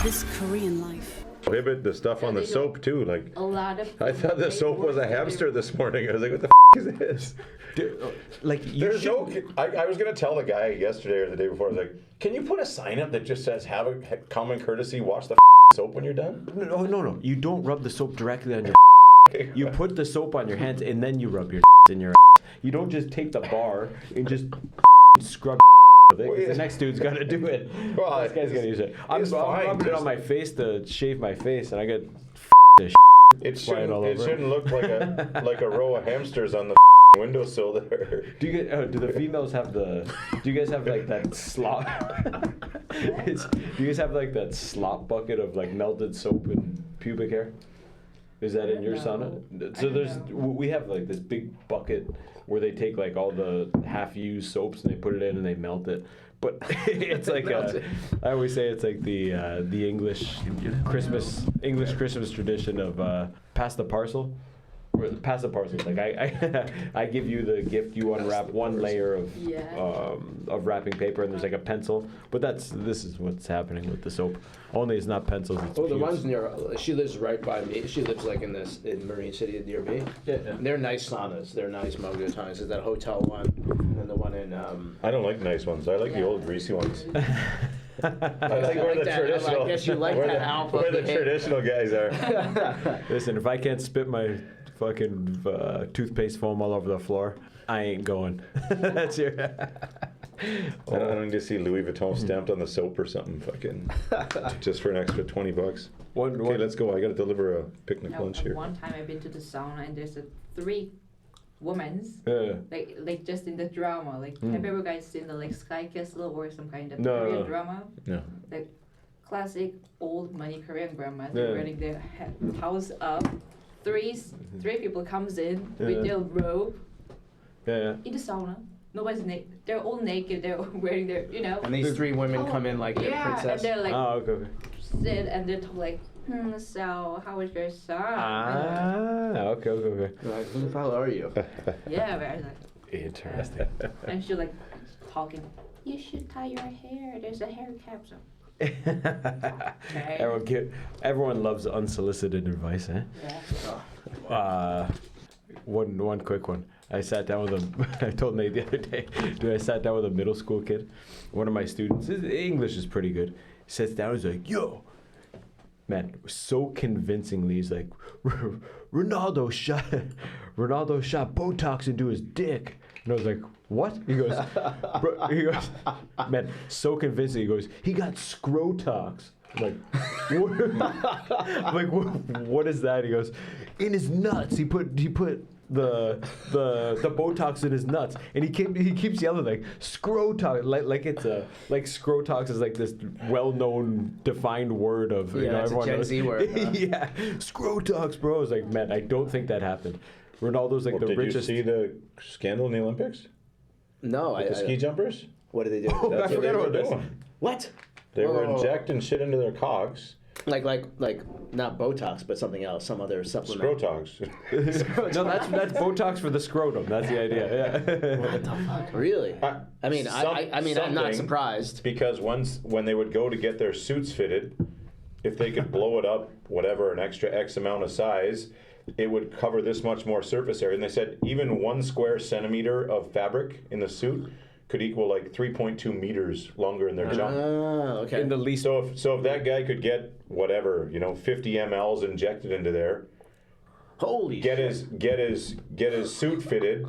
This Korean life. Prohibit the stuff on the soap too. Like, A lot of. I thought the soap was a hamster this morning. I was like, what the is this? Like, There's no. I was gonna tell the guy yesterday or the day before. I was like, can you put a sign up that just says "Have a common courtesy. Wash the soap when you're done." No. You don't rub the soap directly on your. You put the soap on your hands and then you rub your in your. You don't just take the bar and just scrub. The next dude's got to do it. Well, this guy's gonna use it. I'm rubbing it on my face to shave my face, and I get It flying all over. shouldn't look like a row of hamsters on the windowsill there. Do you get? Do the females have the? Do you guys have like that slop? Do you guys have like that slop bucket of like melted soap and pubic hair? Is that in your sauna? So we have like this big bucket where they take like all the half-used soaps and they put it in and they melt it. But it's like I always say it's like the English Christmas tradition of pass the parcel. Pass the parcel. Like I give you the gift. You unwrap one layer of wrapping paper, and there's like a pencil. But this is what's happening with the soap. Only it's not pencils. It's the pubes. ones near. She lives right by me. She lives like in Marine City near me. Yeah. They're nice saunas. They're nice Mogo saunas. There's that hotel one, and the one in. I don't like nice ones. I like the old greasy ones. I like where the traditional. I guess you like that alpha. Where the traditional guys are. Listen, if I can't spit my fucking toothpaste foam all over the floor, I ain't going. That's your. I don't need to see Louis Vuitton stamped on the soap or something, fucking, just for an extra $20. Okay, let's go. I got to deliver a picnic lunch here. One time I've been to the sauna and there's three women, like just in the drama. Like, have you ever guys seen the like Sky Kessler or some kind of Korean drama? No. Like classic old money Korean grandma. They're running their house up. Three people comes in with their robe in the sauna. Nobody's naked. They're all naked. They're wearing their, And these three women come in like princess. and they're like okay. sit and they're like, so how was your son? Okay. Like, who the hell are you? Yeah, very like. Interesting. And she's like talking. You should tie your hair. There's a hair capsule. Okay. Everyone loves unsolicited advice, eh? Yeah. One quick one. I sat down with I told Nate the other day, I sat down with a middle school kid. One of my students, his English is pretty good. He sits down, he's like, yo, man, so convincingly, he's like, Ronaldo shot Botox into his dick. And I was like, what? He goes, man, so convincing. He goes, he got scrotox. I'm like, what? I'm like, what is that? He goes, in his nuts. He put the Botox in his nuts, and he keeps yelling like scrotox, like it's like scrotox is like this well-known defined word of it's everyone a Gen knows. Z word. Huh? Yeah, scrotox, bro. I was like, man, I don't think that happened. Ronaldo's like the richest. Did you see the scandal in the Olympics? No, With the ski jumpers? What did they do? I forgot about this. What? They were injecting shit into their cocks. Like not Botox, but something else, some other supplement. Scrotox. No, that's Botox for the scrotum. That's the idea. Yeah. What the fuck? Really? I mean, I'm not surprised. Because when they would go to get their suits fitted, if they could blow it up, whatever, an extra X amount of size, it would cover this much more surface area. And they said even 1 square centimeter of fabric in the suit could equal like 3.2 meters longer in their jump. Okay. In the least. So if that guy could get whatever, 50 mLs injected into there, get his suit fitted,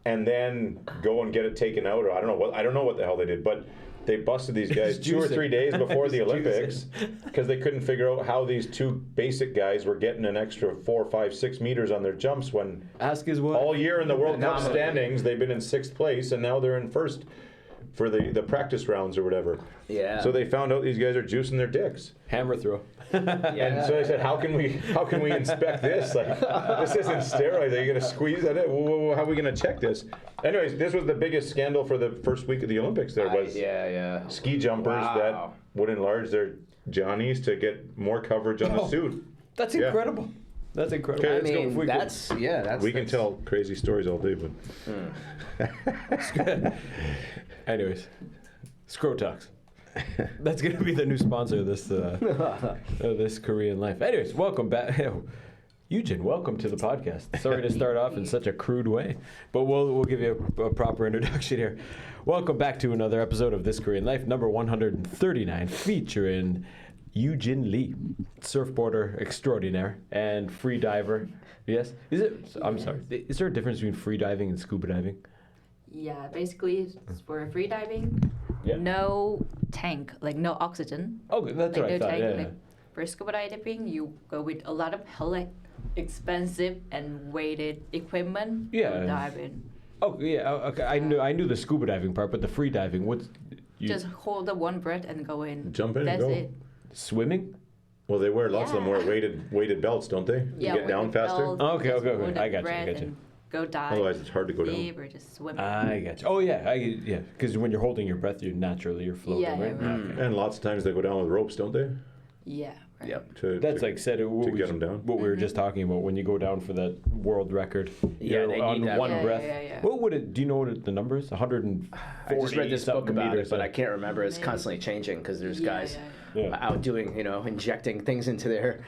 and then go and get it taken out, or I don't know what the hell they did, but they busted these guys 2 or 3 days before the Olympics because they couldn't figure out how these two basic guys were getting an extra 4, 5, 6 meters on their jumps when all year in the World Cup standings they've been in 6th place and now they're in 1st for the practice rounds or whatever. Yeah. So they found out these guys are juicing their dicks. Hammer throw. And so they said, how can we inspect this? Like, this isn't steroids. Are you going to squeeze at it? How are we going to check this? Anyways, this was the biggest scandal for the first week of the Olympics. There was ski jumpers that would enlarge their johnnies to get more coverage on the suit. That's incredible. That's incredible. Okay, let's go. We can tell crazy stories all day, but. Anyways, scrotox. That's going to be the new sponsor of this this Korean life. Anyways, welcome back. Yujin, welcome to the podcast. Sorry to start off in such a crude way, but we'll give you a proper introduction here. Welcome back to another episode of This Korean Life, number 139, featuring Yujin Lee, surfboarder extraordinaire and free diver. Yes? I'm sorry. Is there a difference between free diving and scuba diving? Yeah, basically for free diving, no tank, like no oxygen. Oh, that's like what I thought. tank, Yeah. like, for scuba diving, you go with a lot of expensive and weighted equipment Yeah. for diving. Oh, yeah. Okay. I knew the scuba diving part, but the free diving, what's Just hold the one breath and go in. Jump in and That's go. it. swimming? Well, they wear lots of them Yeah. wear weighted belts, don't they? Yeah, to get down with the faster. belt, Okay, just okay. hold the I got you, breath and Go dive. Otherwise, it's hard to go down. deep or just swim. I got you. Oh, yeah. Because when you're holding your breath, you're floating, Yeah, right? right. And lots of times they go down with ropes, don't they? Yeah. Right. Yep. That's like said what to we get 'em down. What we were just talking about when you go down for that world record. Yeah, you're they on need that. one Yeah, breath. yeah. What would it? Do you know what the number is? 140. I just read this book about it, but I meters. can't remember. It's Maybe. constantly changing because there's Yeah, guys Yeah. out doing, injecting things into their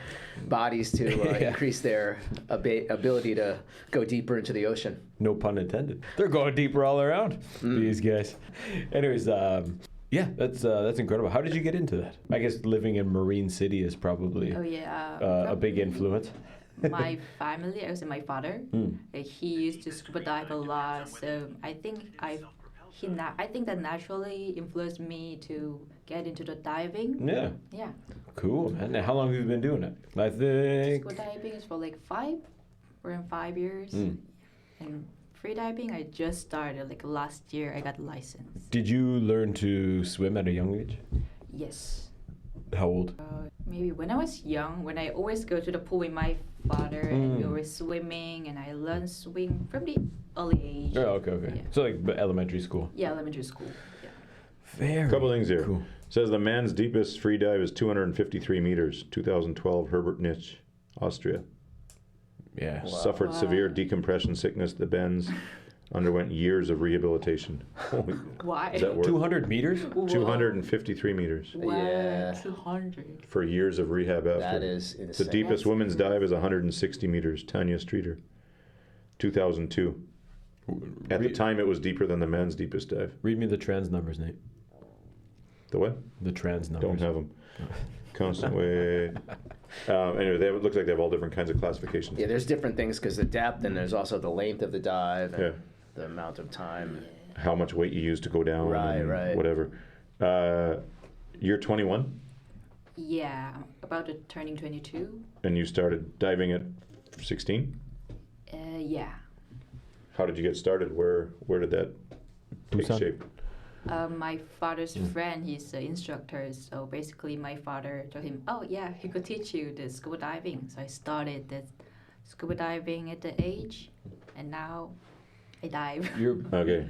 bodies to Yeah. increase their ability to go deeper into the ocean. No pun intended. They're going deeper all around. These guys. Anyways, yeah, that's incredible. How did you get into that? I guess living in Marine City is probably Oh yeah. a big influence. My family, I would say my father, he used to scuba dive a lot. So I think I think that naturally influenced me to get into the diving. Yeah. Yeah. Cool, man. Now, how long have you been doing it? I think. Scuba diving is for like around 5 years. And free diving, I just started like last year. I got licensed. Did you learn to swim at a young age? Yes. How old? Maybe when I was young, when I always go to the pool with my father and we were swimming, and I learned swim from the early age. Oh, okay. Yeah. So like elementary school. Yeah, elementary school. Yeah. Very. Couple things here. Cool. Says the man's deepest free dive is 253 meters. 2012, Herbert Nitsch, Austria. Yeah. Wow. Suffered severe decompression sickness at the bends. Underwent years of rehabilitation. Holy, Why? is that worth 200 meters? 253 meters Wow, Yeah. 200. for years of rehab after. That is The insane. deepest That's women's crazy. dive is 160 meters. Tanya Streeter, 2002. At the time, it was deeper than the men's deepest dive. Read me the trans numbers, Nate. The what? The trans numbers. Don't have them. Constant weight. Anyway, it looks like they have all different kinds of classifications. Yeah, there's different things because the depth and there's also the length of the dive and Yeah. the amount of time. How much weight you use to go down. Right, and right. Whatever. You're 21, Yeah, about to turning 22. and you started diving at 16. Yeah. How did you get started? Where did that take Busan? shape? My father's friend, he's an instructor. So basically, my father told him, "Oh yeah, he could teach you the scuba diving." So I started the scuba diving at the age, and now I dive. You're Okay.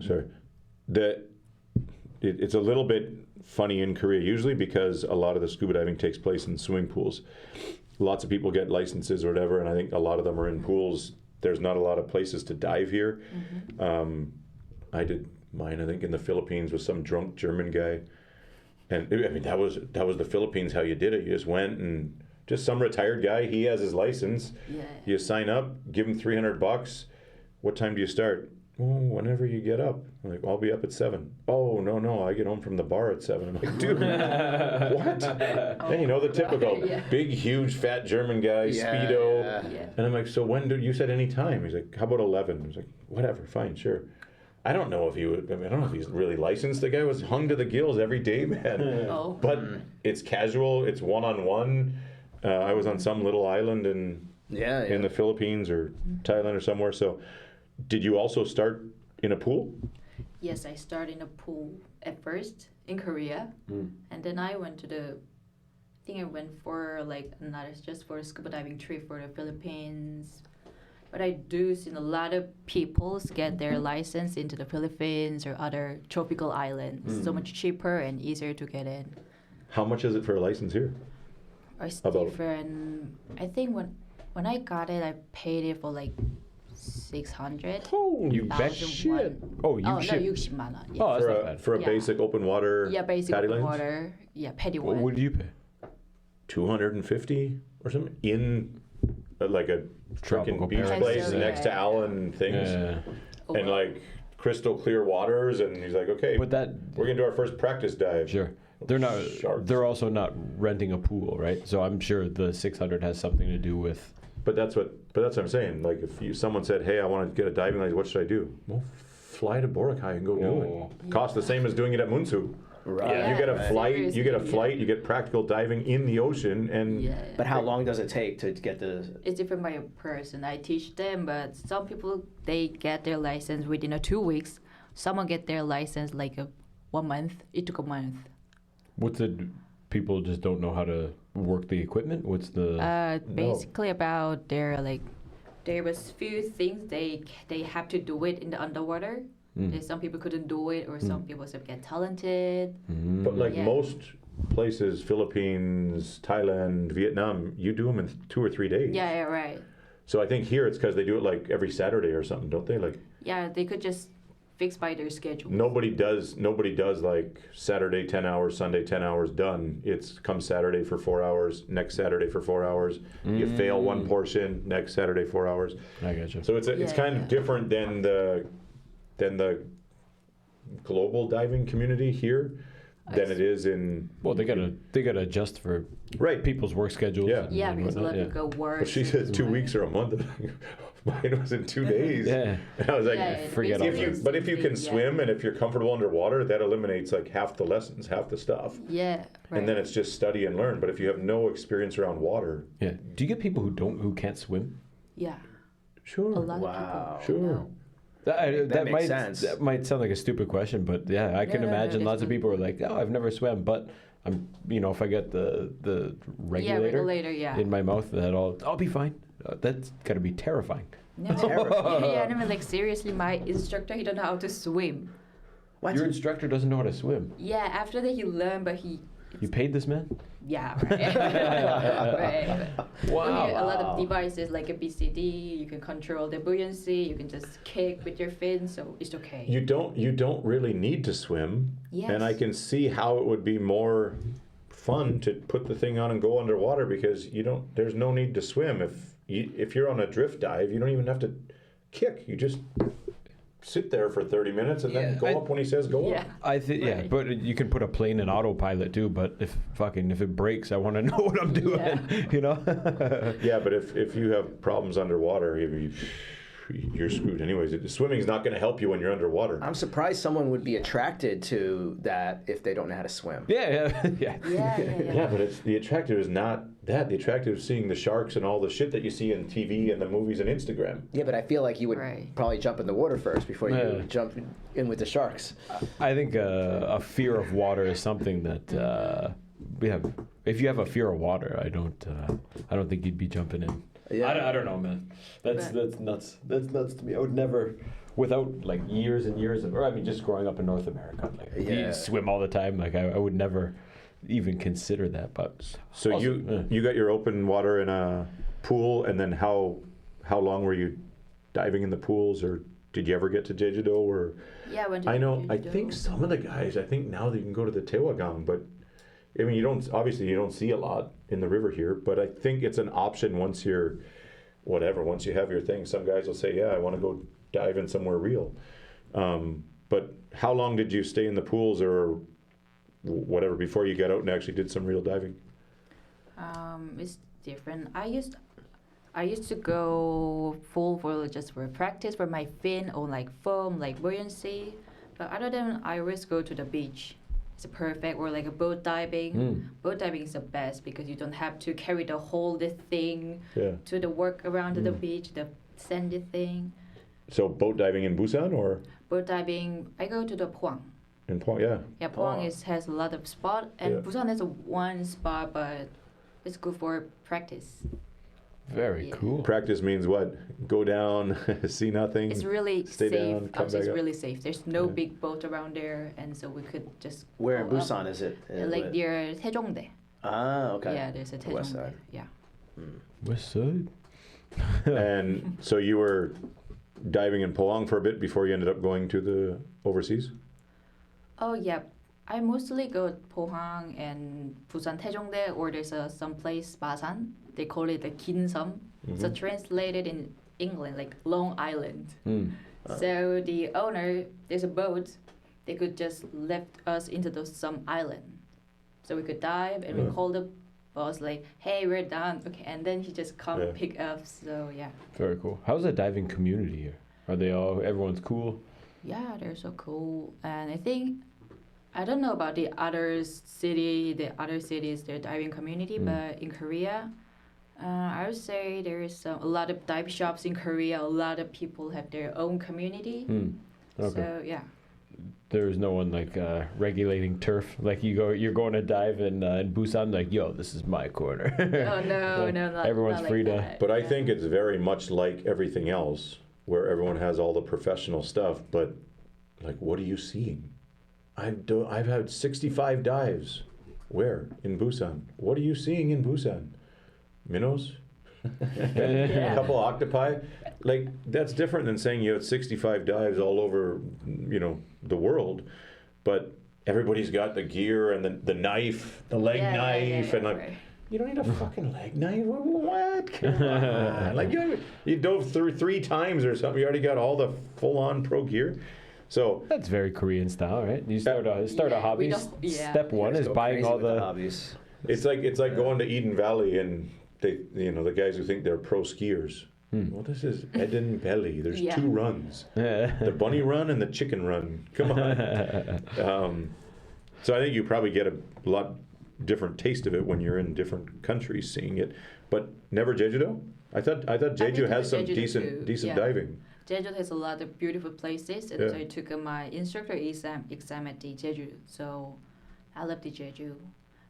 Sorry. It's a little bit funny in Korea, usually because a lot of the scuba diving takes place in swimming pools. Lots of people get licenses or whatever, and I think a lot of them are in pools. There's not a lot of places to dive here. I did mine, I think, in the Philippines with some drunk German guy. And I mean, that was the Philippines, how you did it. You just went and just some retired guy, he has his license. Yeah. You sign up, give him $300. What time do you start? Oh, whenever you get up. I'm like, I'll be up at 7. Oh, no, I get home from the bar at 7. I'm like, dude, what? And the typical Yeah. big, huge, fat German guy, Yeah, Speedo. yeah. And I'm like, so when did you said any time? He's like, how about 11? I was like, whatever, fine, sure. I don't know if he would. I mean, I don't know if he's really licensed. The guy was hung to the gills every day, man. Oh. But it's casual. It's one-on-one. I was on some little island in the Philippines or Thailand or somewhere. So, did you also start in a pool? Yes, I started in a pool at first in Korea, and then I went to I think I went for like just for a scuba diving trip for the Philippines. But I do see a lot of people get their license into the Philippines or other tropical islands. So much cheaper and easier to get in. How much is it for a license here? It's About- different. I think when I got it, I paid it for like 600. You bet 1,001. shit. Oh, you no, ship. 60만 원. Yeah. Oh, that's not bad. For a Yeah. basic open water Yeah, basic paddy open lanes? water. Yeah, paddy What one. would you pay? 250 or something in like a Tropical freaking beach paradise. place Yeah. next to Allen things Yeah. and like crystal clear waters, and he's like, okay, But that, we're gonna do our first practice dive. sure. They're not. Sharks. They're also not renting a pool, right? So I'm sure the 600 has something to do with. But that's what I'm saying. Like if someone said, hey, I want to get a diving license, what should I do? Well, fly to Boracay and go do it. Cost the same as doing it at Munsu. Right. Yeah. You get a flight, Seriously, you get a yeah. flight, you get practical diving in the ocean, and Yeah. But how long does it take to get the? It's different by person. I teach them, but some people they get their license within 2 weeks. Someone get their license like 1 month. It took a month. What's it? People just don't know how to work the equipment. What's the? Basically about their like, there was few things they have to do it in the underwater. There's some people couldn't do it, or some people get talented. but like Yeah. most places, Philippines, Thailand, Vietnam, you do them in 2 or 3 days. Yeah, right. So I think here it's because they do it like every Saturday or something, don't they? Like Yeah, they could just fix by their schedule. nobody does like Saturday 10 hours, Sunday 10 hours, done. It's come Saturday for 4 hours, next Saturday for 4 hours. You fail one portion, next Saturday 4 hours. I gotcha. So it's Yeah, kind of different than the global diving community here than it is in. Well, they gotta adjust for Right. people's work schedules. Yeah. Yeah, and because a lot whatnot, of people go work. Well, she says 2 weeks or a month. Mine was in 2 days. Yeah. And I was like, Yeah, forget all basically but if you can it's the- swim and if you're comfortable underwater, that eliminates like half the lessons, half the stuff. Yeah, right. And then it's just study and learn. But if you have no experience around water, Yeah. Do you get people who can't swim? yeah, sure. a lot Wow. of people. Sure. know. That makes might sense. that might sound like a stupid question, but yeah, I can No, imagine it's lots of not. people are like, "Oh, I've never swam," but I'm, if I get the Yeah, regulator, regulator. Yeah. in my mouth, I'll be fine. That's gotta be terrifying. No, yeah, I mean, like seriously, my instructor he don't know how to swim. What? Your instructor doesn't know how to swim. Yeah, after that he learned, but You paid this man? yeah, right. right. Wow. A lot of devices like a BCD, you can control the buoyancy, you can just kick with your fin, so it's okay. You don't really need to swim. Yes. And I can see how it would be more fun to put the thing on and go underwater because there's no need to swim. If you're on a drift dive, you don't even have to kick. You just sit there for 30 minutes and then Yeah, go up when he says go yeah. up. I think yeah, Right. but you can put a plane in autopilot too. But if it breaks, I want to know what I'm doing. Yeah. Yeah, but if you have problems underwater, you're screwed anyways. Swimming's not going to help you when you're underwater. I'm surprised someone would be attracted to that if they don't know how to swim. Yeah. Yeah, but the attractive is not that. The attractive is seeing the sharks and all the shit that you see in TV and the movies and Instagram. Yeah, but I feel like you would Right. probably jump in the water first before you Yeah. jump in with the sharks. I think a fear of water is something that we have. If you have a fear of water, I don't think you'd be jumping in. Yeah. I don't know, man. That's nuts. That's nuts to me. I would never, without like years and years of, or I mean, just growing up in North America, like Yeah. you swim all the time. Like I would never even consider that. But So also, you got your open water in a pool, and then how long were you diving in the pools, or did you ever get to Jeju-do? Or Yeah, I went to I know, I Jeju-do. think some of the guys, I think now that you can go to the Tewagang, but I mean, you don't see a lot in the river here, but I think it's an option once you have your thing. Some guys will say, yeah, I want to go dive in somewhere real. But how long did you stay in the pools or whatever before you got out and actually did some real diving? It's different. I used to go full for just for practice for my fin or like foam, like buoyancy. But other than I always go to the beach. It's perfect. Or like a boat diving. Boat diving is the best because you don't have to carry the thing Yeah. to the work around the beach, the sandy thing. So boat diving in Busan or Boat diving, I go to the Puang. in Phuong? Yeah. Yeah, Puang has a lot of spot, and Yeah. Busan has one spot, but it's good for practice. very Yeah. cool. Practice means what? Go down, see nothing. It's really Stay safe. down, come Outside back it's up. really safe. There's no Yeah. big boat around there, and so we could just Where in go up. Busan is it? Like near Taejongdae. Ah, okay. Yeah, there's a The west Taejongdae. side. Yeah. West Side. And so you were diving in Pohang for a bit before you ended up going to the overseas? Oh yeah, I mostly go to Pohang and Busan Taejongdae, or there's some place Basan. They call it the Kinsum. So translated in England like Long Island. So the owner, there's a boat. They could just lift us into some island, so we could dive, and we call the boss like, "Hey, we're done." Okay, and then he just come pick up. So yeah. Very cool. How's the diving community here? Are they all? Everyone's cool. Yeah, they're so cool, and I don't know about the other cities, their diving community, but in Korea, I would say there is a lot of dive shops in Korea. A lot of people have their own community. Okay. So yeah. There's no one like regulating turf. Like you're going to dive in Busan. Like, yo, this is my corner. Oh no, like, no, not, everyone's not free like to. that. But I think it's very much like everything else, where everyone has all the professional stuff. But like, what are you seeing? I've had 65 dives. Where? In Busan. What are you seeing in Busan? Minnows? A couple octopi? Like, that's different than saying you had 65 dives all over, the world. But everybody's got the gear and the knife, the leg knife, and like, right. You don't need a fucking leg knife. What? Come on. Like, you dove through 3 times or something. You already got all the full-on pro gear. So that's very Korean style, right? You start a hobby. Step one is buying all the hobbies. It's like going to Eden Valley and the guys who think they're pro skiers. Well, this is Eden Valley. There's 2 runs: the bunny run and the chicken run. Come on. So I think you probably get a lot different taste of it when you're in different countries seeing it. But never Jeju-do? I thought Jeju has some decent diving. Jeju has a lot of beautiful places, and so I took my instructor exam at the Jeju. So I love the Jeju,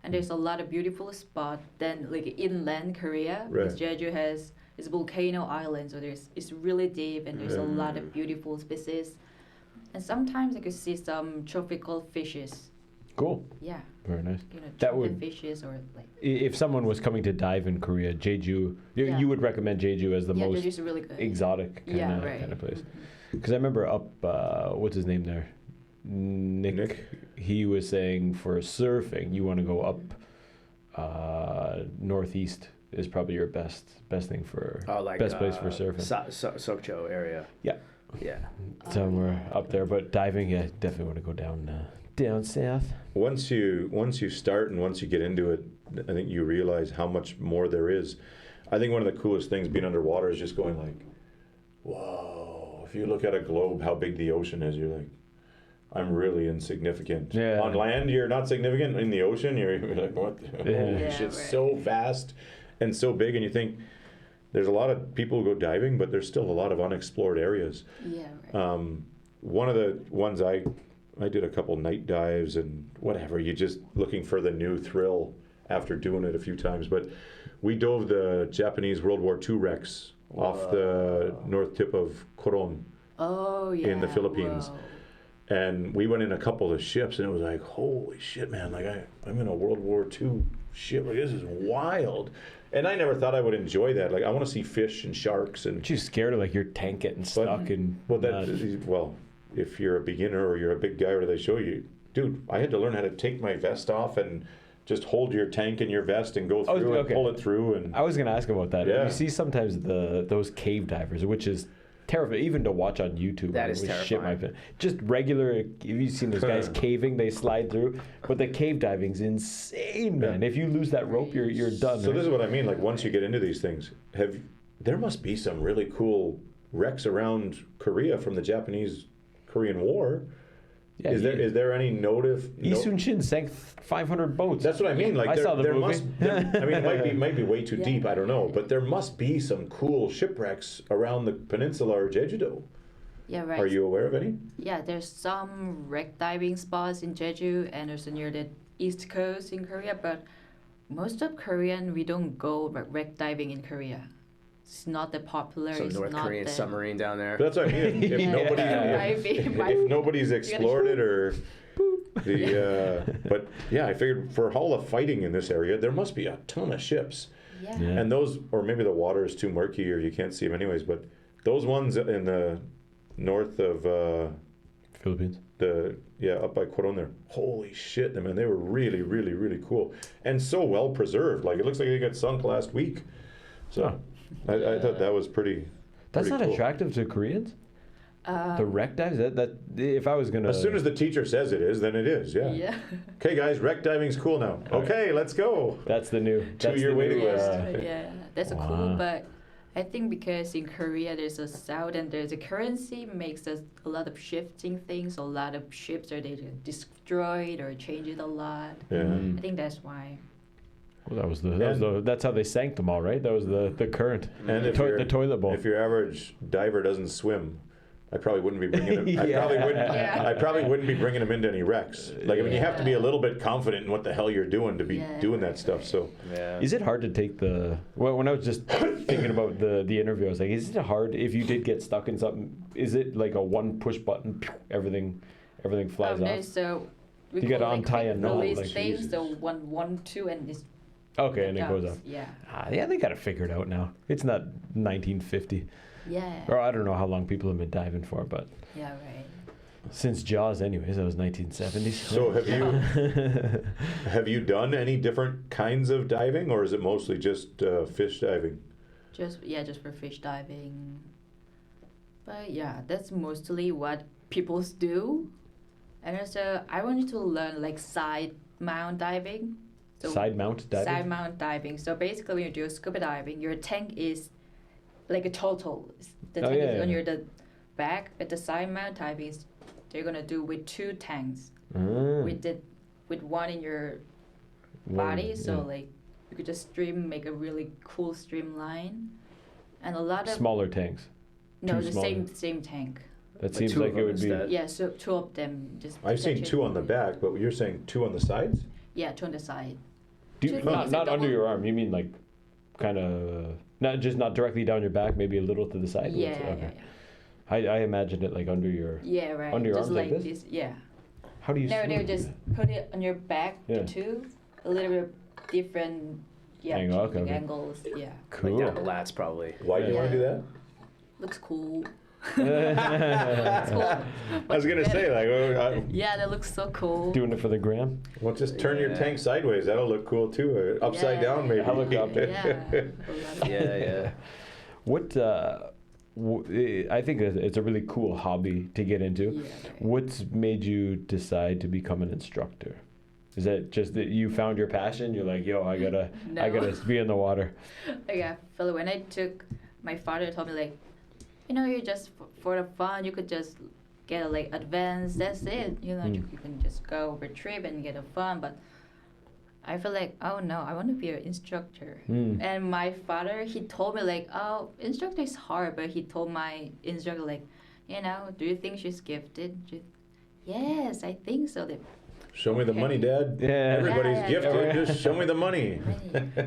and there's a lot of beautiful spots. Then like inland Korea, because Jeju has it's volcano island, so it's really deep, and there's a lot of beautiful species. And sometimes I could see some tropical fishes. Cool. Yeah. Very nice. That would fishes or like. If someone was coming to dive in Korea, Jeju, you would recommend Jeju as the most Jeju's really good. exotic kind of place. Because I remember up, what's his name there, Nick. He was saying for surfing, you want to go up northeast is probably your best thing for best place for surfing. Sokcho area. Yeah. Somewhere up there, but diving, definitely want to go down south. Once you start and once you get into it, I think you realize how much more there is. I think one of the coolest things being underwater is just going like, whoa. If you look at a globe, how big the ocean is, you're like, I'm really insignificant. Yeah. On land, you're not significant. In the ocean, you're like, what? Holy shit, so vast and so big. And you think, there's a lot of people who go diving, but there's still a lot of unexplored areas. Yeah, right. One of the ones I did a couple night dives and whatever. You're just looking for the new thrill after doing it a few times. But we dove the Japanese World War II wrecks off the north tip of Coron in the Philippines. Whoa. And we went in a couple of ships, and it was like, holy shit, man! Like I'm in a World War II ship. Like, this is wild. And I never thought I would enjoy that. Like, I want to see fish and sharks. And aren't you scared of like your tank getting stuck in? Well, if you're a beginner or you're a big guy, or they show you, dude, I had to learn how to take my vest off and just hold your tank in your vest and go through and pull it through. And I was gonna ask about that. Yeah. You see sometimes those cave divers, which is terrifying, even to watch on YouTube. That is terrifying. Just regular. Have you seen those guys caving? They slide through, but the cave diving's insane, man. If you lose that rope, you're done. So this is what I mean. Like, once you get into these things, there must be some really cool wrecks around Korea from the Japanese-Korean War. Yeah, is there any notive? Lee Yujin sank 500 boats. That's what I mean. Like, I saw the movie. I mean, it might be way too deep. I don't know, but there must be some cool shipwrecks around the peninsula or Jeju-do. Yeah, right. Are you aware of any? Yeah, there's some wreck diving spots in Jeju and also near the east coast in Korea, but most of Korean, we don't go wreck diving in Korea. It's not that popular. Some North Korean submarine down there. But that's what I mean. If nobody's explored it or but yeah, I figured for all the fighting in this area, there must be a ton of ships. Yeah. And those, or maybe the water is too murky or you can't see them anyways, but Those ones in the north of Philippines. up by Coron there. Holy shit, man! They were really, really, really cool and so well preserved. Like it looks like they got sunk last week. So I thought that was pretty. That's pretty not cool. attractive to Koreans. The wreck dives. That if I was gonna. As soon as the teacher says it is, then it is. Yeah. Yeah. Okay, guys, wreck diving's cool now. Okay, let's go. That's the new 2-year waiting list. Yeah, that's Wow. cool. But I think because in Korea there's a south and there's a currency makes us a lot of shifting things. A lot of ships are they destroyed or change it a lot. Yeah. I think that's why. Well, that's how they sank them all, right? That was the current. And if the toilet bowl. If your average diver doesn't swim, I probably wouldn't be bringing him. Yeah. I probably wouldn't be bringing him into any wrecks. Like I mean, you have to be a little bit confident in what the hell you're doing to be doing that stuff. So Yeah. Is it hard to take the? Well, when I was just thinking about the interview, I was like, is it hard if you did get stuck in something? Is it like a one push button, everything flies No, off? so we You gotta call, untie a quick knot, release like, things. Jesus. So 1, 1, 2, and it's Okay, and it goes up. Yeah. Yeah, they got it figured out now. It's not 1950, Yeah. or I don't know how long people have been diving for, but Yeah. Right. since Jaws, anyways, that was 1970s. So have you done any different kinds of diving, or is it mostly just fish diving? Just for fish diving. But yeah, that's mostly what people do. And also, I wanted to learn like side mount diving. So Side mount diving. Side mount diving. So basically, when you do scuba diving, your tank is like a total. The tank is on your the back, but the side mount diving is they're gonna do with 2 tanks. With one in your body, so like you could just make a really cool streamline, and a lot of Smaller tanks. no too the small. same tank. That Like seems 2 like of it them would be. instead. Yeah, so 2 of them just. I've seen 2 on the back, but you're saying 2 on the sides? Yeah, 2 on the side. Do you, Two not things, not a under double- your arm. You mean like, kind of not directly down your back, maybe a little to the side. Yeah, Okay. yeah. I imagined it like under your. Yeah, right. Under your just arms like like this? Yeah. How do you? No, swim? they would just put it on your back. Yeah. The 2, a little bit different. Yeah, Angle, okay, changing okay. angles. Yeah, Cool. Like down the lats probably. Why do you want to do that? looks cool. That's Cool. I was gonna say like, Yeah, that looks so cool. Doing it for the gram. well, just turn your Yeah. tank sideways. That'll look cool too. Upside Yeah. down, maybe. Helicopter. Yeah. Yeah. What? I think it's a really cool hobby to get into. Yeah. What's made you decide to become an instructor? Is that just that you found your passion? You're like, yo, I gotta No. be in the water. Yeah, Phil, when I took, my father told me like, you just for the fun, you could just get like advanced. That's it. You can just go over trip and get a fun. But I feel like, oh no, I want to be an instructor. And my father, he told me like, oh, instructor is hard, but he told my instructor like, do you think she's gifted? Yes, I think so. Show me the money, Dad. Yeah. Everybody's Yeah. gifted. Just show me the money.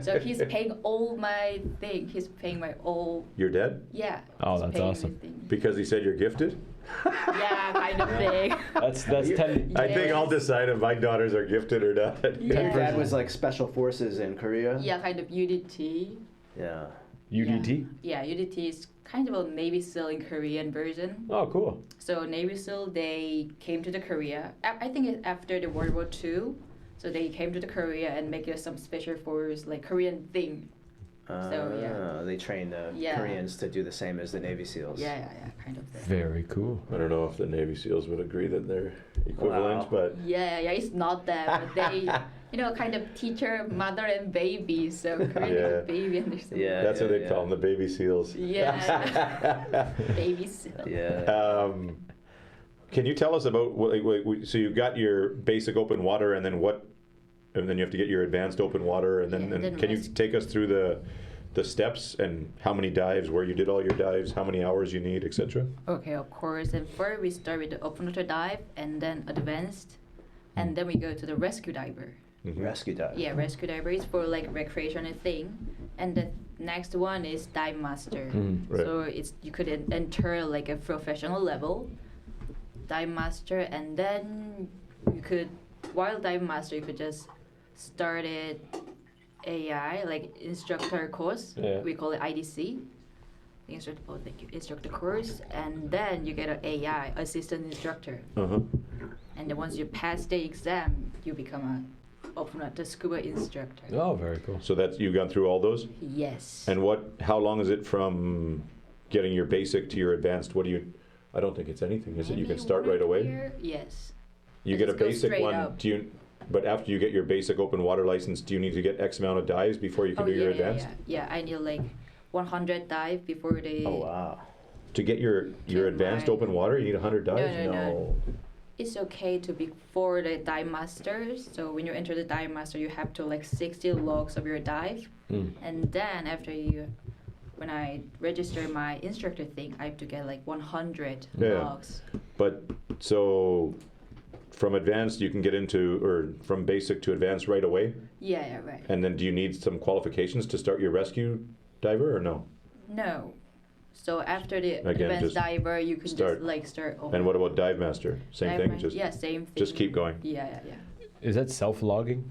So he's paying all my thing. He's paying my all. Your dad? Yeah. Oh, he's that's paying awesome. everything. Because he said you're gifted? Yeah, kind of thing. That's 10. I think I'll decide if my daughters are gifted or not. Yeah. Your dad was like special forces in Korea. Yeah, kind of UDT. Yeah. UDT. Yeah, UDT is kind of a Navy SEAL in Korean version. Oh, cool. So Navy SEAL, they came to the Korea. I think after the World War II, so they came to the Korea and make some special force like Korean thing. So, yeah. They train the Koreans to do the same as the Navy SEALs. Yeah, kind of thing. Very cool. I don't know if the Navy SEALs would agree that they're equivalent, Wow. but Yeah, it's not that, but they, kind of teacher, mother and baby. So Korean Yeah. is a baby and there's Yeah. that's what they call them, the baby SEAls. Yeah. Baby SEAL. Yeah. Can you tell us about so you got your basic open water, and then you have to get your advanced open water, and then, Yeah, and then can you rescue. take us through the steps and how many dives, where you did all your dives, how many hours you need, etc.? Okay, of course. And first we start with the open water dive, and then advanced, and then we go to the rescue diver. Mm-hmm. Rescue dive. Yeah, rescue diver is for like recreational thing, and the next one is dive master. Right. So you could enter like a professional level, dive master, and then you could, while dive master, you could just start it AI like instructor course. Yeah. We call it IDC. the instructor course, and then you get an AI, assistant instructor. Uh-huh. And then once you pass the exam, you become the scuba instructor. Oh, very cool. So you've gone through all those? Yes. And how long is it from getting your basic to your advanced? I don't think it's anything, is it? You can start right away? Yes. You I get a just go basic straight one. up. But after you get your basic open water license, do you need to get X amount of dives before you can do your advanced? Yeah, I need like 100 dive before they... Oh, wow. To get your advanced open water, you need 100 dives? No. It's okay before the dive masters. So when you enter the dive master, you have to like 60 logs of your dive. And then when I register my instructor thing, I have to get like 100 logs. But so from advanced, you can get into, or from basic to advanced right away? Yeah, right. And then do you need some qualifications to start your rescue diver or no? No. So after the Again, advanced just diver, you can start. start over. And what about dive master? Same thing? Same thing. Just keep going? Yeah. Is that self-logging?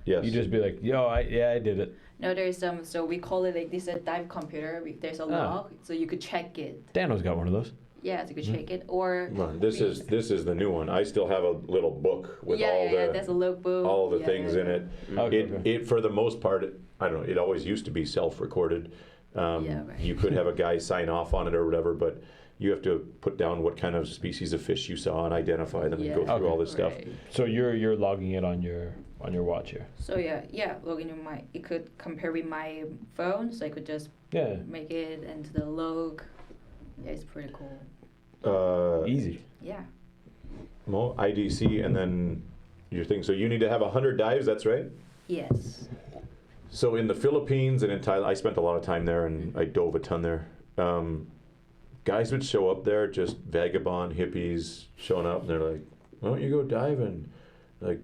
Yes. You just be like, yo, I did it. No, there's some, so we call it like this a dive computer. There's a log, so you could check it. Dano's got one of those. Yeah, so you could check it, or... Well, this is the new one. I still have a little book with there's a logbook. all the things in it. Okay. It for the most part, I don't know, it always used to be self-recorded. You could have a guy sign off on it or whatever, but you have to put down what kind of species of fish you saw and identify them and go through all this stuff. So you're logging it on your watch here. So logging in it could compare with my phone, so I could just make it into the log. Yeah, it's pretty cool. Easy. Yeah. IDC and then your thing. So you need to have 100 dives, that's right? Yes. So in the Philippines and in Thailand, I spent a lot of time there and I dove a ton there. Guys would show up there, just vagabond hippies showing up, and they're like, why don't you go diving? Like,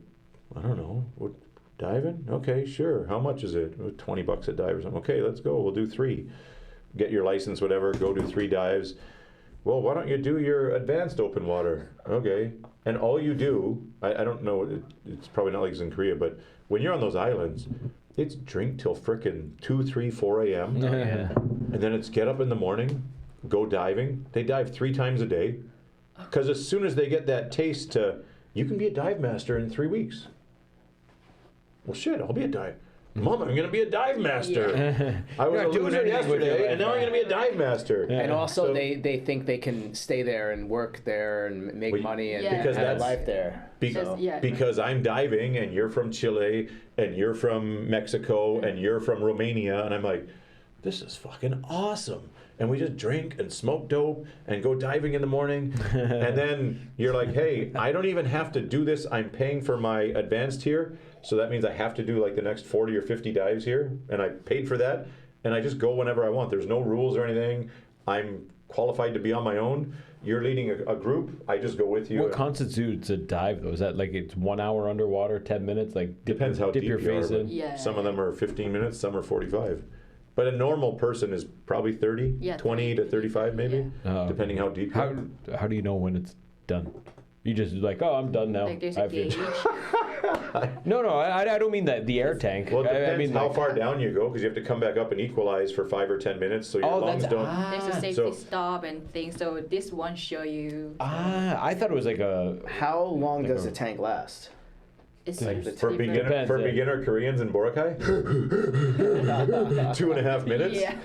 I don't know, what, diving? Okay, sure. How much is it? $20 a dive or something. Okay, let's go. We'll do 3. Get your license, whatever. Go do 3 dives. Well, why don't you do your advanced open water? Okay. And all you do, I don't know, it's probably not like it's in Korea, but when you're on those islands, it's drink till frickin' 2, 3, 4 a.m. And then it's get up in the morning, go diving. They dive 3 times a day. Because as soon as they get that taste you can be a dive master in 3 weeks. Well, shit, I'll be a dive. Mom, I'm going to be a dive master. Yeah. I was a loser yesterday, and now I'm going to be a dive master. Yeah. And also, they think they can stay there and work there and make money and have life there. Because I'm diving, and you're from Chile, and you're from Mexico, and you're from Romania, and I'm like, this is fucking awesome. And we just drink and smoke dope and go diving in the morning. And then you're like, hey, I don't even have to do this. I'm paying for my advanced here. So that means I have to do like the next 40 or 50 dives here. And I paid for that. And I just go whenever I want. There's no rules or anything. I'm qualified to be on my own. You're leading a group. I just go with you. What constitutes a dive though? Is that like it's 1 hour underwater, 10 minutes? Like depends how deep your face in. Yeah. Some of them are 15 minutes. Some are 45. But a normal person is probably 30, 20 to 35 maybe, depending how deep. How do you know when it's done? You just like, oh, I'm done now. Like there's a gauge. No, I don't mean that the air tank. Well, it depends I mean how far down you go, because you have to come back up and equalize for 5 or 10 minutes, so your lungs don't. There's a safety stop and things. So this one show you. I thought it was like a. How long does the tank last? It's Like for beginner Koreans in Boracay, 2.5 minutes. Yeah.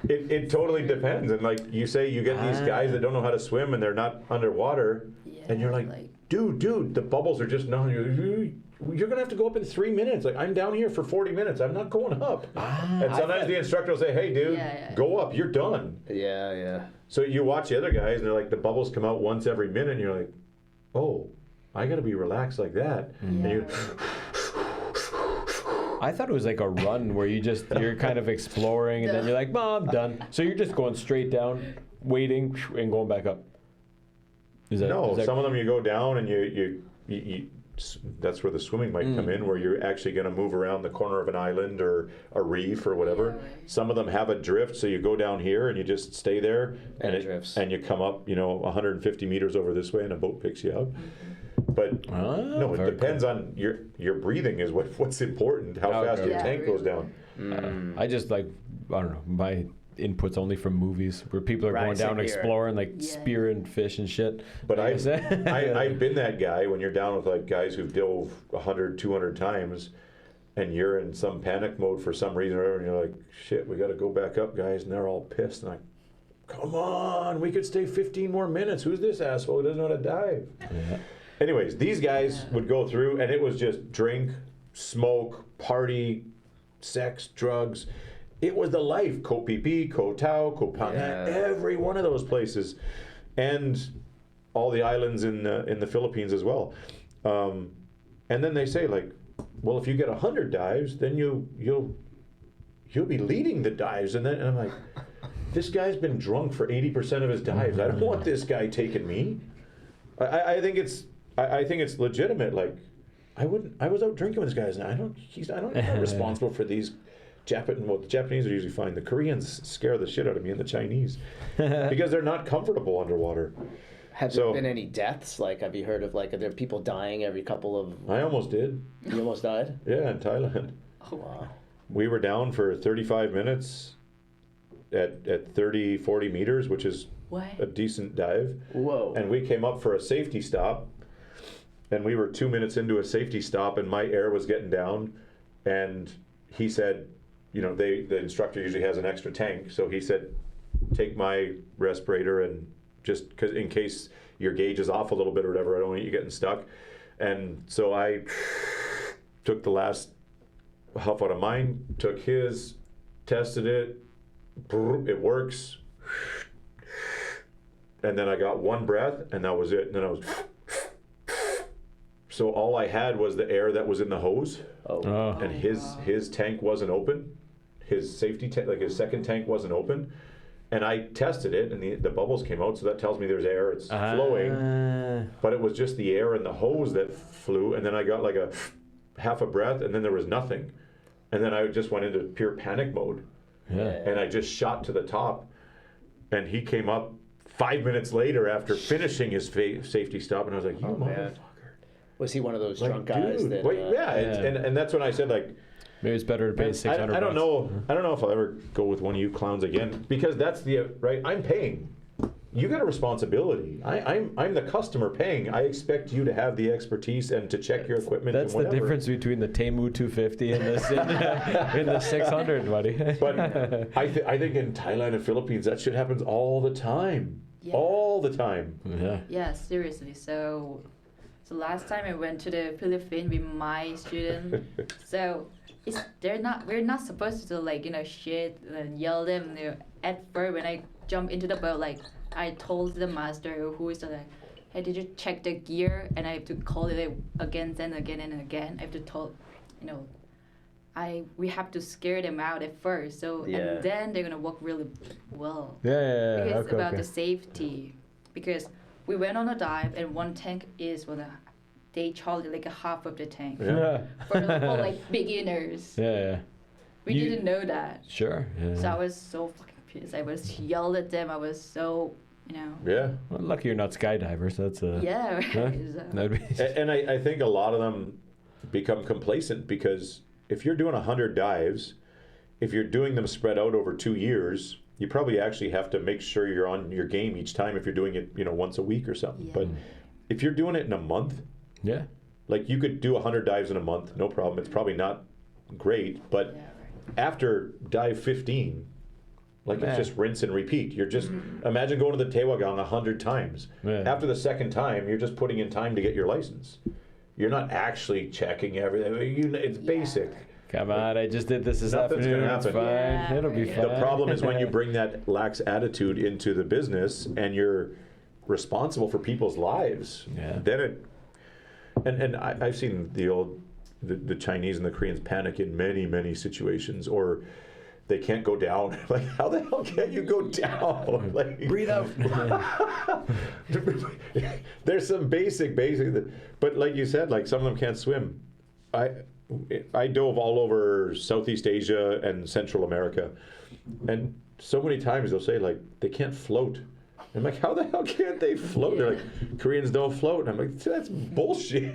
It totally depends, and like you say, you get these guys that don't know how to swim and they're not underwater, and you're like, dude, the bubbles are just not. You're gonna have to go up in 3 minutes. Like I'm down here for 40 minutes. I'm not going up. And sometimes the instructor will say, hey, dude, go up. You're done. Yeah. So you watch the other guys, and they're like, the bubbles come out once every minute, and you're like, oh. I gotta be relaxed like that. And I thought it was like a run where you're kind of exploring and then you're like, I'm done. So you're just going straight down, waiting, and going back up. Some of them you go down and you that's where the swimming might come in, where you're actually going to move around the corner of an island or a reef or whatever. Some of them have a drift, so you go down here and you just stay there, and you come up, 150 meters over this way, and a boat picks you up. But it depends on your breathing is what's important. How fast your tank goes down. I just I don't know. inputs only from movies where people are going down exploring, like spearing fish and shit. But I've been that guy when you're down with like guys who've dove 100, 200 times, and you're in some panic mode for some reason or whatever, and you're like, shit, we got to go back up, guys, and they're all pissed. And come on, we could stay 15 more minutes. Who's this asshole who doesn't know how to dive? Yeah. Anyways, these guys would go through, and it was just drink, smoke, party, sex, drugs. It was the life. Koh Phi Phi, Koh Tao, Koh Phangan, every one of those places, and all the islands in the Philippines as well. And then they say like, well, if you get 100 dives, then you'll be leading the dives, and I'm like, this guy's been drunk for 80% of his dives. I don't want this guy taking me. I think it's legitimate. Like, I was out drinking with this guy, and I'm not responsible for these. The Japanese are usually fine. The Koreans scare the shit out of me, and the Chinese, because they're not comfortable underwater. Have there been any deaths? Like, have you heard of, like, are there people dying every couple of... I almost did. You almost died? Yeah, in Thailand. Oh, wow. We were down for 35 minutes at 30, 40 meters, which is a decent dive. Whoa. And we came up for a safety stop, and we were 2 minutes into a safety stop, and my air was getting down, and he said, you know, the instructor usually has an extra tank, so he said, take my respirator and just because in case your gauge is off a little bit or whatever, I don't want you getting stuck. And so I took the last huff out of mine, took his, tested it, it works. And then I got one breath, and that was it. And then I was... So all I had was the air that was in the hose. And his tank wasn't open. His safety tank, like his second tank wasn't open. And I tested it, and the bubbles came out, so that tells me there's air, it's flowing. But it was just the air in the hose that flew, and then I got like a half a breath, and then there was nothing. And then I just went into pure panic mode. And I just shot to the top, and he came up 5 minutes later after finishing his safety stop, and I was like, you motherfucker. Was he one of those drunk guys? Dude, and that's when I said, like, maybe it's better to pay $600. I don't know if I'll ever go with one of you clowns again, because that's right. I'm paying. You got a responsibility. I'm the customer paying. I expect you to have the expertise and to check your equipment. That's and the difference between the Temu 250 and the 600, buddy. But I think in Thailand and Philippines that shit happens all the time. Yeah. All the time. Yeah. Yeah, seriously. So last time I went to the Philippines with my student. So we're not supposed to like, you know, shit and yell them. You know, at first when I jump into the boat, like I told the master who is like, hey, did you check the gear? And I have to call it again and again and again. I have to tell, you know, we have to scare them out at first. So and then they're gonna work really well. Yeah. Because it's about the safety. Because we went on a dive, and one tank is they charge like a half of the tank for like beginners. Yeah. We didn't know that. Sure. Yeah. So I was so fucking pissed. I was yelled at them. I was so, you know. Yeah. Well, lucky you're not skydivers. That's yeah. Right. Huh? And I think a lot of them become complacent, because if you're doing 100 dives, if you're doing them spread out over 2 years, you probably actually have to make sure you're on your game each time if you're doing it, you know, once a week or something. Yeah. But if you're doing it in a month, like you could do 100 dives in a month, no problem. It's probably not great, but after dive 15, like it's just rinse and repeat. You're just, imagine going to the Tewagang 100 times. After the second time, you're just putting in time to get your license. You're not actually checking everything. It's basic. Come on, I just did this afternoon. It's fine. Yeah, it'll be fine. The problem is when you bring that lax attitude into the business and you're responsible for people's lives. Then it, and I've seen the Chinese and the Koreans panic in many, many situations, or they can't go down. Like, how the hell can't you go down? Like, breathe out. There's some basic, but like you said, like some of them can't swim. I dove all over Southeast Asia and Central America, and so many times they'll say like they can't float. I'm like, how the hell can't they float? They're like, Koreans don't float. And I'm like, that's bullshit.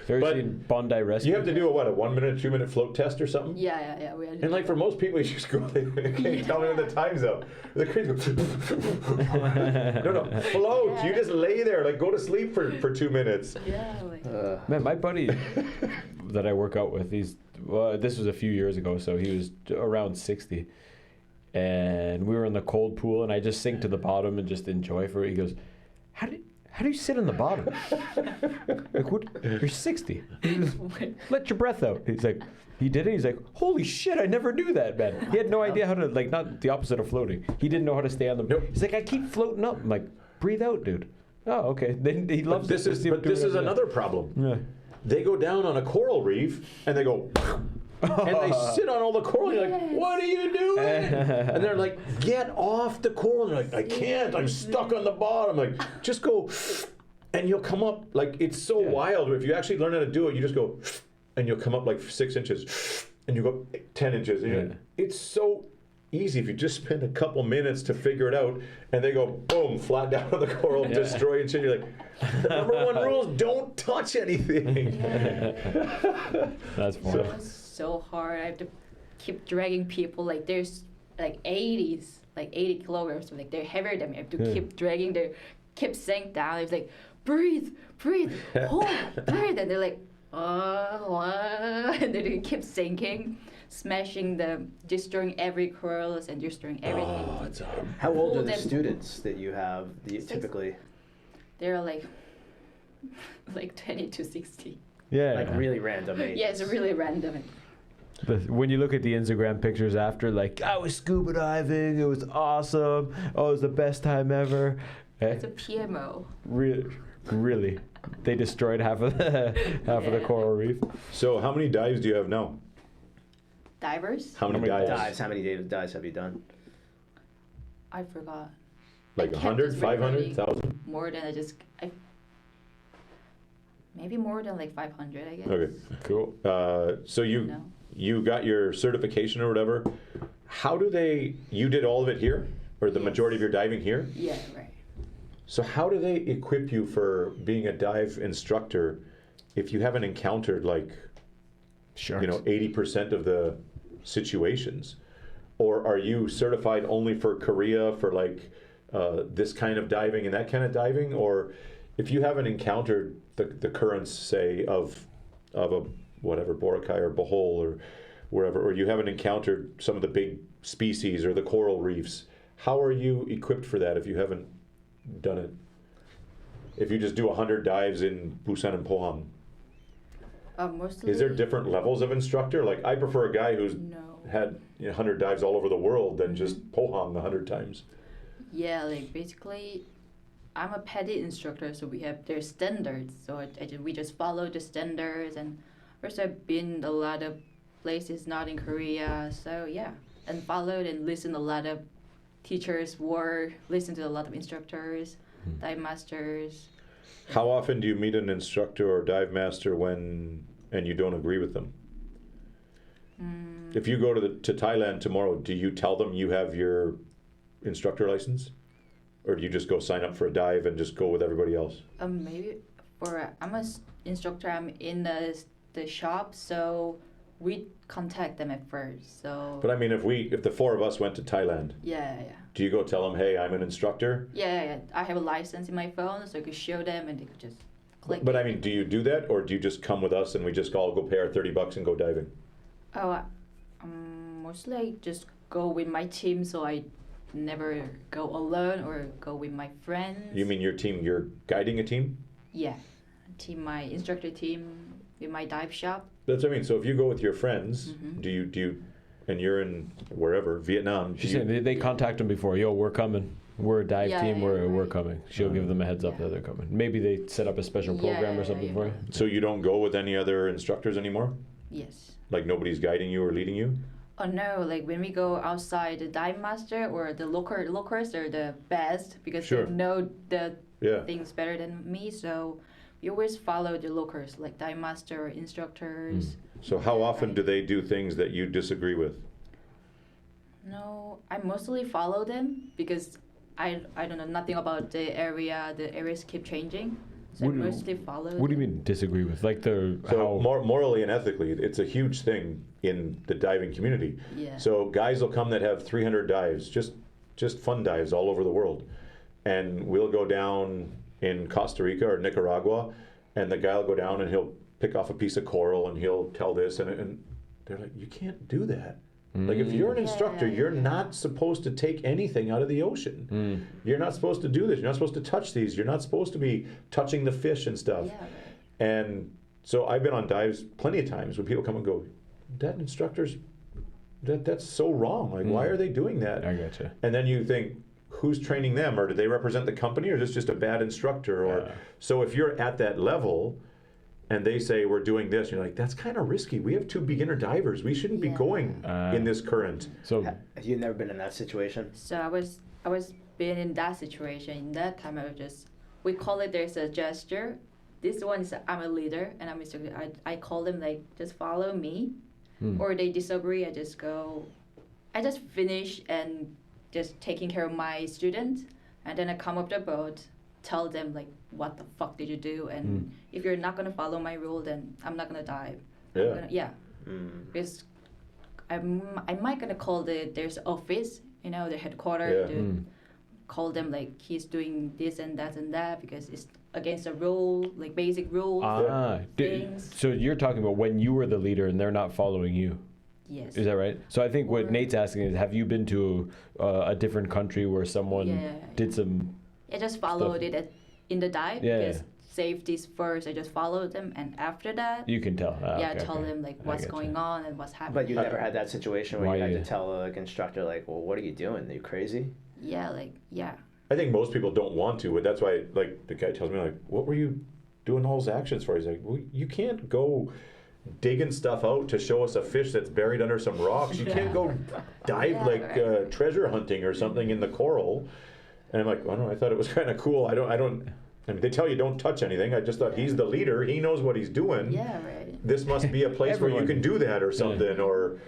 But seen Bondi Rescue? You have to do a 1 minute, 2 minute float test or something? Yeah. We had to And like for most people, you just go, okay, tell me when the time's up. The Koreans go, no, float. Yeah. You just lay there, like go to sleep for 2 minutes. Yeah, like, Man, my buddy that I work out with, this was a few years ago, so he was around 60. And we were in the cold pool, and I just sink to the bottom and just enjoy for it. He goes, how do you sit on the bottom? Like, what? You're 60. Let your breath out. He's like, he did it. He's like, holy shit, I never knew that, man. He had no idea how to, like, not the opposite of floating. He didn't know how to stay on the. Nope. He's like, I keep floating up. I'm like, breathe out, dude. Oh, okay. Then he loves This is another problem. Yeah. They go down on a coral reef and they go, and they sit on all the coral. You're like, what are you doing? And they're like, get off the coral. And they're like, I can't. I'm stuck on the bottom. Like, just go, and you'll come up. Like, it's so wild. If you actually learn how to do it, you just go, and you'll come up like 6 inches, and you go 10 inches. And it's so easy if you just spend a couple minutes to figure it out, and they go boom, flat down on the coral, destroy and shit. You're like, the number one rule is don't touch anything. That's funny. so hard. I have to keep dragging people. Like there's like 80 kilograms. So like they're heavier than me. I have to keep dragging. They keep sink down. It's like breathe, hold, breathe, and they're like, and they keep sinking, smashing them, destroying every corals and destroying everything. Oh, it's hard. How old are the them. students that you have typically? They're like 20 to 60. Yeah. Like really random ages. Yeah, it's really random. But when you look at the Instagram pictures after, like, I was scuba diving, it was awesome, oh, it was the best time ever. It's a PMO. Really, they destroyed half of the coral reef. So how many dives do you have now? Divers? How many dives? How many dives have you done? I forgot. Like I kept 100, just 500, 1,000? More than maybe more than like 500, I guess. Okay, cool. So you got your certification or whatever. How do you did all of it here? Or the majority of your diving here? Yeah, right. So how do they equip you for being a dive instructor if you haven't encountered like, Sharks. 80% of the situations? Or are you certified only for Korea for like this kind of diving and that kind of diving? Or if you haven't encountered the currents, say, of a whatever, Boracay or Bohol or wherever, or you haven't encountered some of the big species or the coral reefs, how are you equipped for that if you haven't done it? If you just do 100 dives in Busan and Pohang, Mostly. is there different levels of instructor? Like, I prefer a guy who's had 100 dives all over the world than just Pohang 100 times. Yeah, like basically, I'm a petty instructor, so their standards. So we just follow the standards, and also I've been a lot of places not in Korea, so yeah, and followed and listened a lot of teachers' work, listened to a lot of instructors, dive masters. How often do you meet an instructor or dive master and you don't agree with them? If you go to Thailand tomorrow, do you tell them you have your instructor license? Or do you just go sign up for a dive and just go with everybody else? Maybe I'm an instructor, I'm in the shop, so we contact them at first. So. But I mean, if the four of us went to Thailand, Yeah. do you go tell them, hey, I'm an instructor? Yeah. I have a license in my phone, so I could show them and they could just click. But I mean, do you do that, or do you just come with us and we just all go pay our $30 and go diving? Oh, mostly I just go with my team, so I never go alone or go with my friends. You mean your team? You're guiding a team? Yeah, my instructor team with my dive shop. That's what I mean. So if you go with your friends, do you, and you're in wherever, Vietnam. She's saying they contact them before. Yo, we're coming. We're a dive team. We're right. coming. She'll give them a heads up that they're coming. Maybe they set up a special program or something for you. So you don't go with any other instructors anymore? Yes. Like nobody's guiding you or leading you? Oh no! Like when we go outside, the dive master or the locals are the best because they know the things better than me. So we always follow the locals, like dive master or instructors. So how often do they do things that you disagree with? No, I mostly follow them because I don't know nothing about the area. The areas keep changing. So I What do you- mostly follow. What do you mean disagree with? Like the So how? morally and ethically, it's a huge thing in the diving community. Yeah. So guys will come that have 300 dives, just fun dives all over the world, and we'll go down in Costa Rica or Nicaragua, and the guy will go down and he'll pick off a piece of coral and he'll tell this, and they're like, you can't do that. Like if you're an instructor, you're not supposed to take anything out of the ocean. You're not supposed to do this. You're not supposed to touch these. You're not supposed to be touching the fish and stuff. Yeah. And so I've been on dives plenty of times when people come and go, that instructor's, that's so wrong. Like, why are they doing that? I gotcha. And then you think, who's training them? Or do they represent the company? Or is this just a bad instructor? Or so if you're at that level and they say, we're doing this, you're like, that's kind of risky. We have 2 beginner divers. We shouldn't be going in this current. So Have you never been in that situation? So I was being in that situation. In that time, we call it, there's a gesture. This one is I'm a leader and I'm instructor. I call them like, just follow me. Or they disagree, I just finish and just taking care of my student. And then I come up the boat, tell them like, what the fuck did you do? And if you're not gonna follow my rule, then I'm not gonna dive. Because I might gonna call there's office, the headquarters, call them like he's doing this and that because it's against the rule, like basic rules. Things. So you're talking about when you were the leader and they're not following you. Yes. Is that right? So I think what Nate's asking is, have you been to a different country where someone did some? I just followed it in the dive because safety's first. I just followed them, and after that, you can tell. Tell them like what's going on and what's happening. But you never had that situation where you had to tell like instructor like, well, what are you doing? Are you crazy? I think most people don't want to, but that's why, like, the guy tells me, like, what were you doing all those actions for? He's like, well, you can't go digging stuff out to show us a fish that's buried under some rocks. You can't go dive treasure hunting or something in the coral. And I'm like, I don't know, I thought it was kind of cool. I mean, they tell you don't touch anything. I just thought he's the leader. He knows what he's doing. Yeah, right. This must be a place where you can do that or something. Or,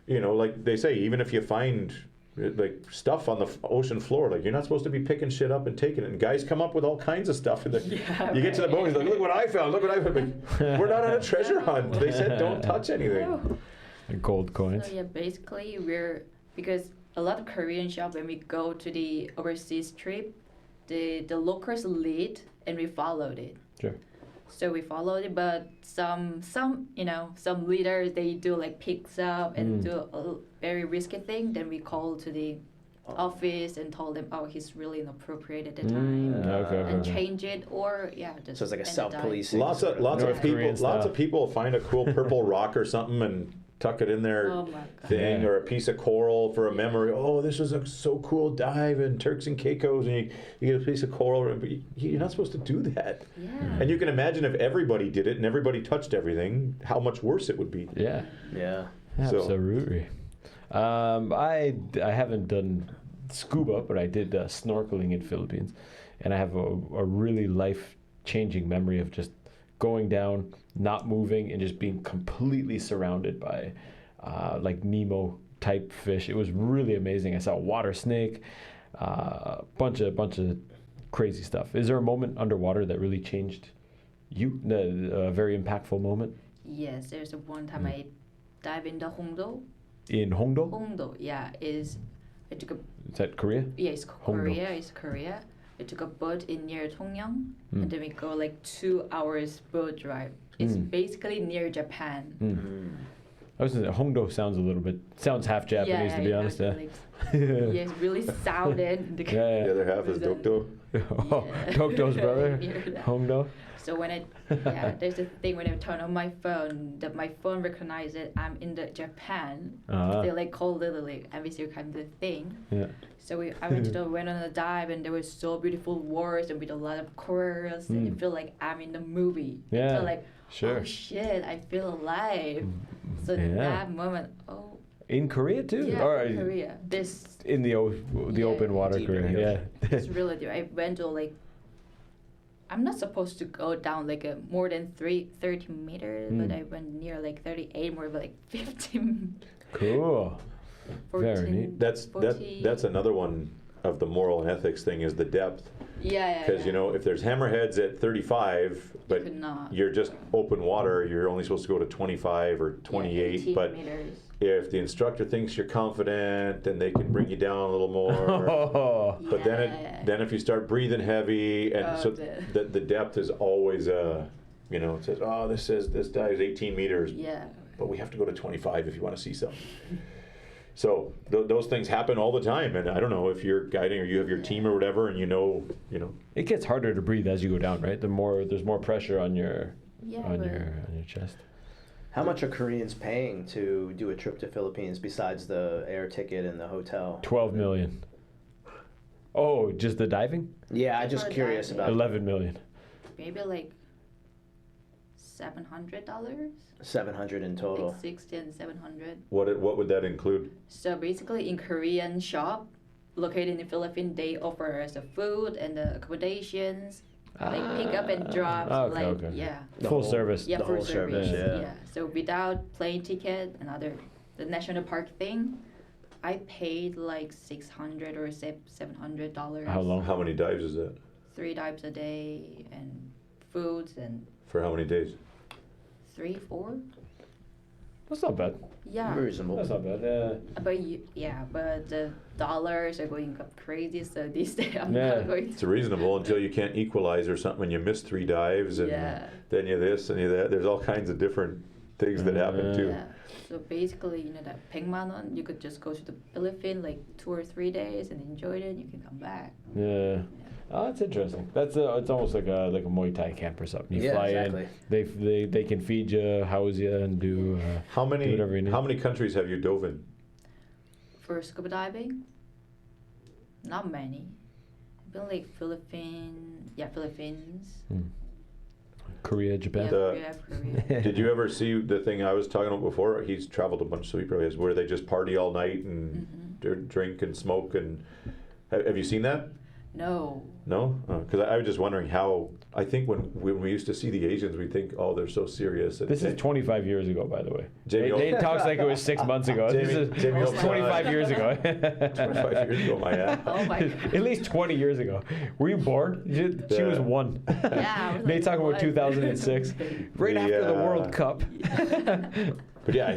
like they say, even if you find like stuff on the ocean floor, like you're not supposed to be picking shit up and taking it. And guys come up with all kinds of stuff. You get to the boat, he's like, look what I found. Look what I found. We're not on a treasure hunt. They said don't touch anything. Gold coins. So basically because a lot of Korean shop, when we go to the overseas trip, the locals lead and we followed it. Sure. So we followed it, but some leaders, they do like picks up and do a very risky thing. Then we call to the office and told them, oh, he's really inappropriate at the time, and change it, or just. So it's like a self-policing. Lots of people find a cool purple rock or something and tuck it in their thing, or a piece of coral for a memory. Oh, this was so cool dive in Turks and Caicos, and you get a piece of coral, but you're not supposed to do that. Yeah. And you can imagine if everybody did it and everybody touched everything, how much worse it would be. Yeah. Yeah. Absolutely. I haven't done scuba, but I did snorkeling in Philippines, and I have a really life-changing memory of just going down, not moving, and just being completely surrounded by like Nemo type fish. It was really amazing. I saw a water snake, a bunch of crazy stuff. Is there a moment underwater that really changed you? A very impactful moment? Yes, there's one time I dive in the Hongdo. In Hongdo? Hongdo, Is that Korea? Yeah, it's Korea. We took a boat in near Tongyang, and then we go like 2 hours boat drive. It's basically near Japan. I was gonna say, Hongdo sounds half Japanese, to be honest. It's really sounded. The other half is Dokdo. Dokdo's brother, Hongdo. So when there's a thing when I turn on my phone, that my phone recognizes I'm in Japan. They like call literally every single kind of thing. Yeah. So I went on a dive, and there was so beautiful waters and with a lot of corals, and I feel like I'm in the movie. Yeah. I feel like, oh shit, I feel alive. So that moment, in Korea too? Yeah, in Korea. In the open water Korea. It's really deep. I went to like, I'm not supposed to go down like more than 30 meters, but I went near like 38, more like 15. Cool. 14, Very neat. That's another one of the moral and ethics thing is the depth. Yeah. Because you know, if there's hammerheads at 35, but could not. you're just open water, you're only supposed to go to 25 or 28. 18 but meters. if the instructor thinks you're confident, then they can bring you down a little more. But then if you start breathing heavy, and so the depth is always you know, it says, oh, this dive is 18 meters. Yeah. But we have to go to 25 if you want to see something. So those things happen all the time, and I don't know if you're guiding or you have your team or whatever, and you know. It gets harder to breathe as you go down, right? There's more pressure on your your chest. How much are Koreans paying to do a trip to Philippines besides the air ticket and the hotel? 12 million. Oh, just the diving? Yeah, I'm just curious diving. about 11 million. Maybe like $700. 700 in total. Like 60 and 700. What would that include? So basically, in Korean shop located in the Philippines, they offer us the food and the accommodations, like pick up and drop. Okay. Yeah. Full service. Yeah, The full whole service, service. yeah. So without plane ticket and the national park thing, I paid like $600 or $700. How long? How many dives is that? 3 dives a day and foods and For how many days? 3, 4. That's not bad. Yeah. Reasonable. That's not bad. But the dollars are going up crazy. So this day I'm Yeah. not going It's to. reasonable until you can't equalize or something, and you miss 3 dives, and then you this and you that. There's all kinds of different things that happen too. Yeah. So basically, that 100만 원, you could just go to the Philippines like 2 or 3 days and enjoy it. You can come back. Yeah. Oh, that's interesting. That's it's almost like a Muay Thai camp or something. You fly exactly. in, they can feed you, house you, and do How do whatever you need. many countries have you dove in? For scuba diving, not many. Been like Philippines. Korea, Japan. Korea. Did you ever see the thing I was talking about before? He's traveled a bunch, so he probably has, where they just party all night and drink and smoke. And have you seen that? No. No? Because I was just wondering how, I think when we used to see the Asians, we think, oh, they're so serious. And This is 25 years ago, by the way. Jamie They talks like it was 6 months ago. This is Jamie 25 years ago. 25 years ago, my ass. Oh my God. At least 20 years ago. Were you born? She was 1. Yeah. I was They like, talk about what? 2006, right after the World Cup. But yeah, I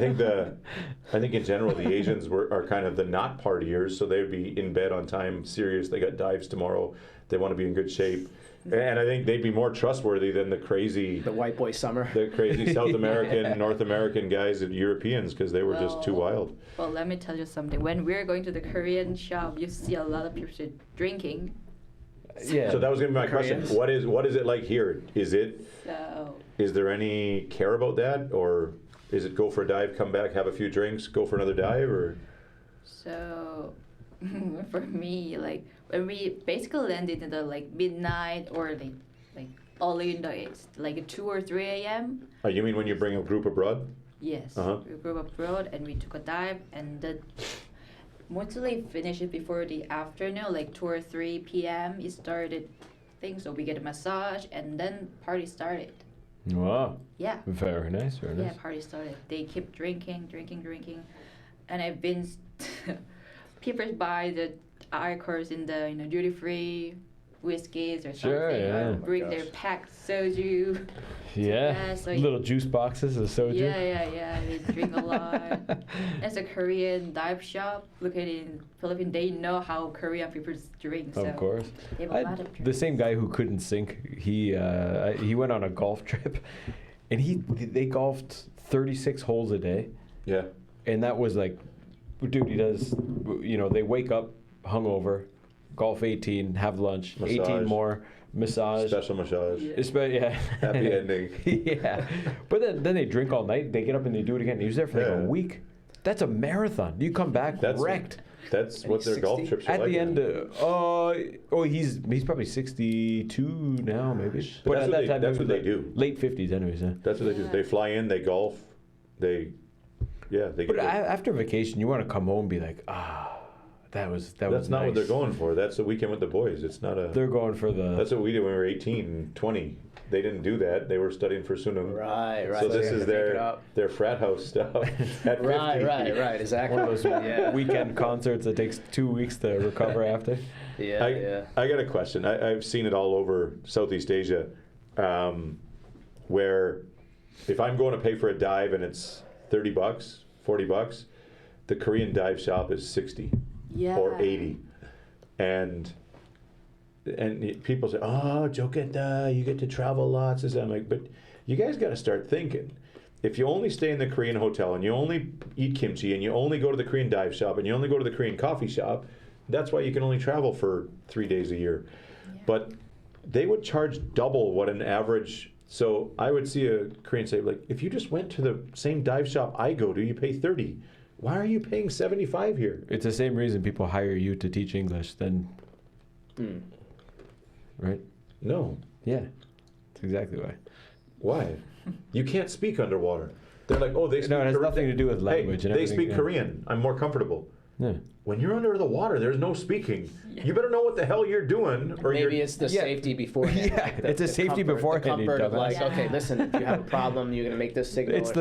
think in general the Asians are kind of the not partiers, so they'd be in bed on time, serious. They got dives tomorrow. They want to be in good shape, and I think they'd be more trustworthy than the white boy summer, the crazy South American, North American guys and Europeans, because they were just too wild. Well, let me tell you something. When we're going to the Korean shop, you see a lot of people drinking. Yeah. So that was going to be my question. What is it like here? Is there any care about that, or is it go for a dive, come back, have a few drinks, go for another dive, or? So, for me, like when we basically landed in the midnight or like early in the like 2 or 3 a.m. You mean when you bring a group abroad? Yes. Uh-huh. We grew up abroad and we took a dive and mostly finished it before the afternoon, like 2 or 3 p.m. It started things, so we get a massage and then party started. Wow. Yeah. Very nice. Very nice. Yeah, party started. They keep drinking, and I've been people buy the alcohols in the duty free whiskeys or Sure, something. yeah. Or bring their packed soju. Yeah. So little juice boxes of soju. Yeah. They drink a lot. It's a Korean dive shop located in Philippines. They know how Korean people drink. So Of course. they have a lot of drinks. The same guy who couldn't sink, he went on a golf trip, and they golfed 36 holes a day. Yeah. And that was like, dude, he does, they wake up hungover, golf 18, have lunch, Massage. 18 more, massage. Special massage. Yeah. Happy ending. Yeah. But then they drink all night, they get up and they do it again. He was there for like a week. That's a marathon. You come back wrecked. That's what their golf trips are At like. the end, he's probably 62 now, maybe. But at that time, that's what they do. Late 50s, anyways. Yeah. That's what they do. They fly in, they golf, they But after vacation, you want to come home and be like, That's not nice. what they're going for. That's the weekend with the boys. It's not a. They're going for the. That's what we did when we were 18 and 20. They didn't do that. They were studying for Sunum. Right. So this is their frat house stuff. At 50. Right. Exactly. One of those weekend concerts that takes 2 weeks to recover after. Yeah. I got a question. I've seen it all over Southeast Asia, where if I'm going to pay for a dive and it's $30, $40, the Korean dive shop is 60 or 80, and people say, "Oh, you get to travel lots." I'm like, but you guys got to start thinking. If you only stay in the Korean hotel and you only eat kimchi and you only go to the Korean dive shop and you only go to the Korean coffee shop, that's why you can only travel for 3 days a year. Yeah. But they would charge double what an average. So I would see a Korean say, like, if you just went to the same dive shop I go to, you pay 30. Why are you paying 75 here? It's the same reason people hire you to teach English then. Right? No. Yeah. That's exactly why. Why? You can't speak underwater. They're like, oh, they speak Korean. No, it has Korean. nothing to do with language. Hey, and they speak Korean. I'm more comfortable. Yeah. When you're under the water, there's no speaking. Yeah. You better know what the hell you're doing. Or maybe it's the safety beforehand. Yeah, like it's a safety beforehand. The comfort of like, okay, listen, if you have a problem, you're gonna make this signal. It's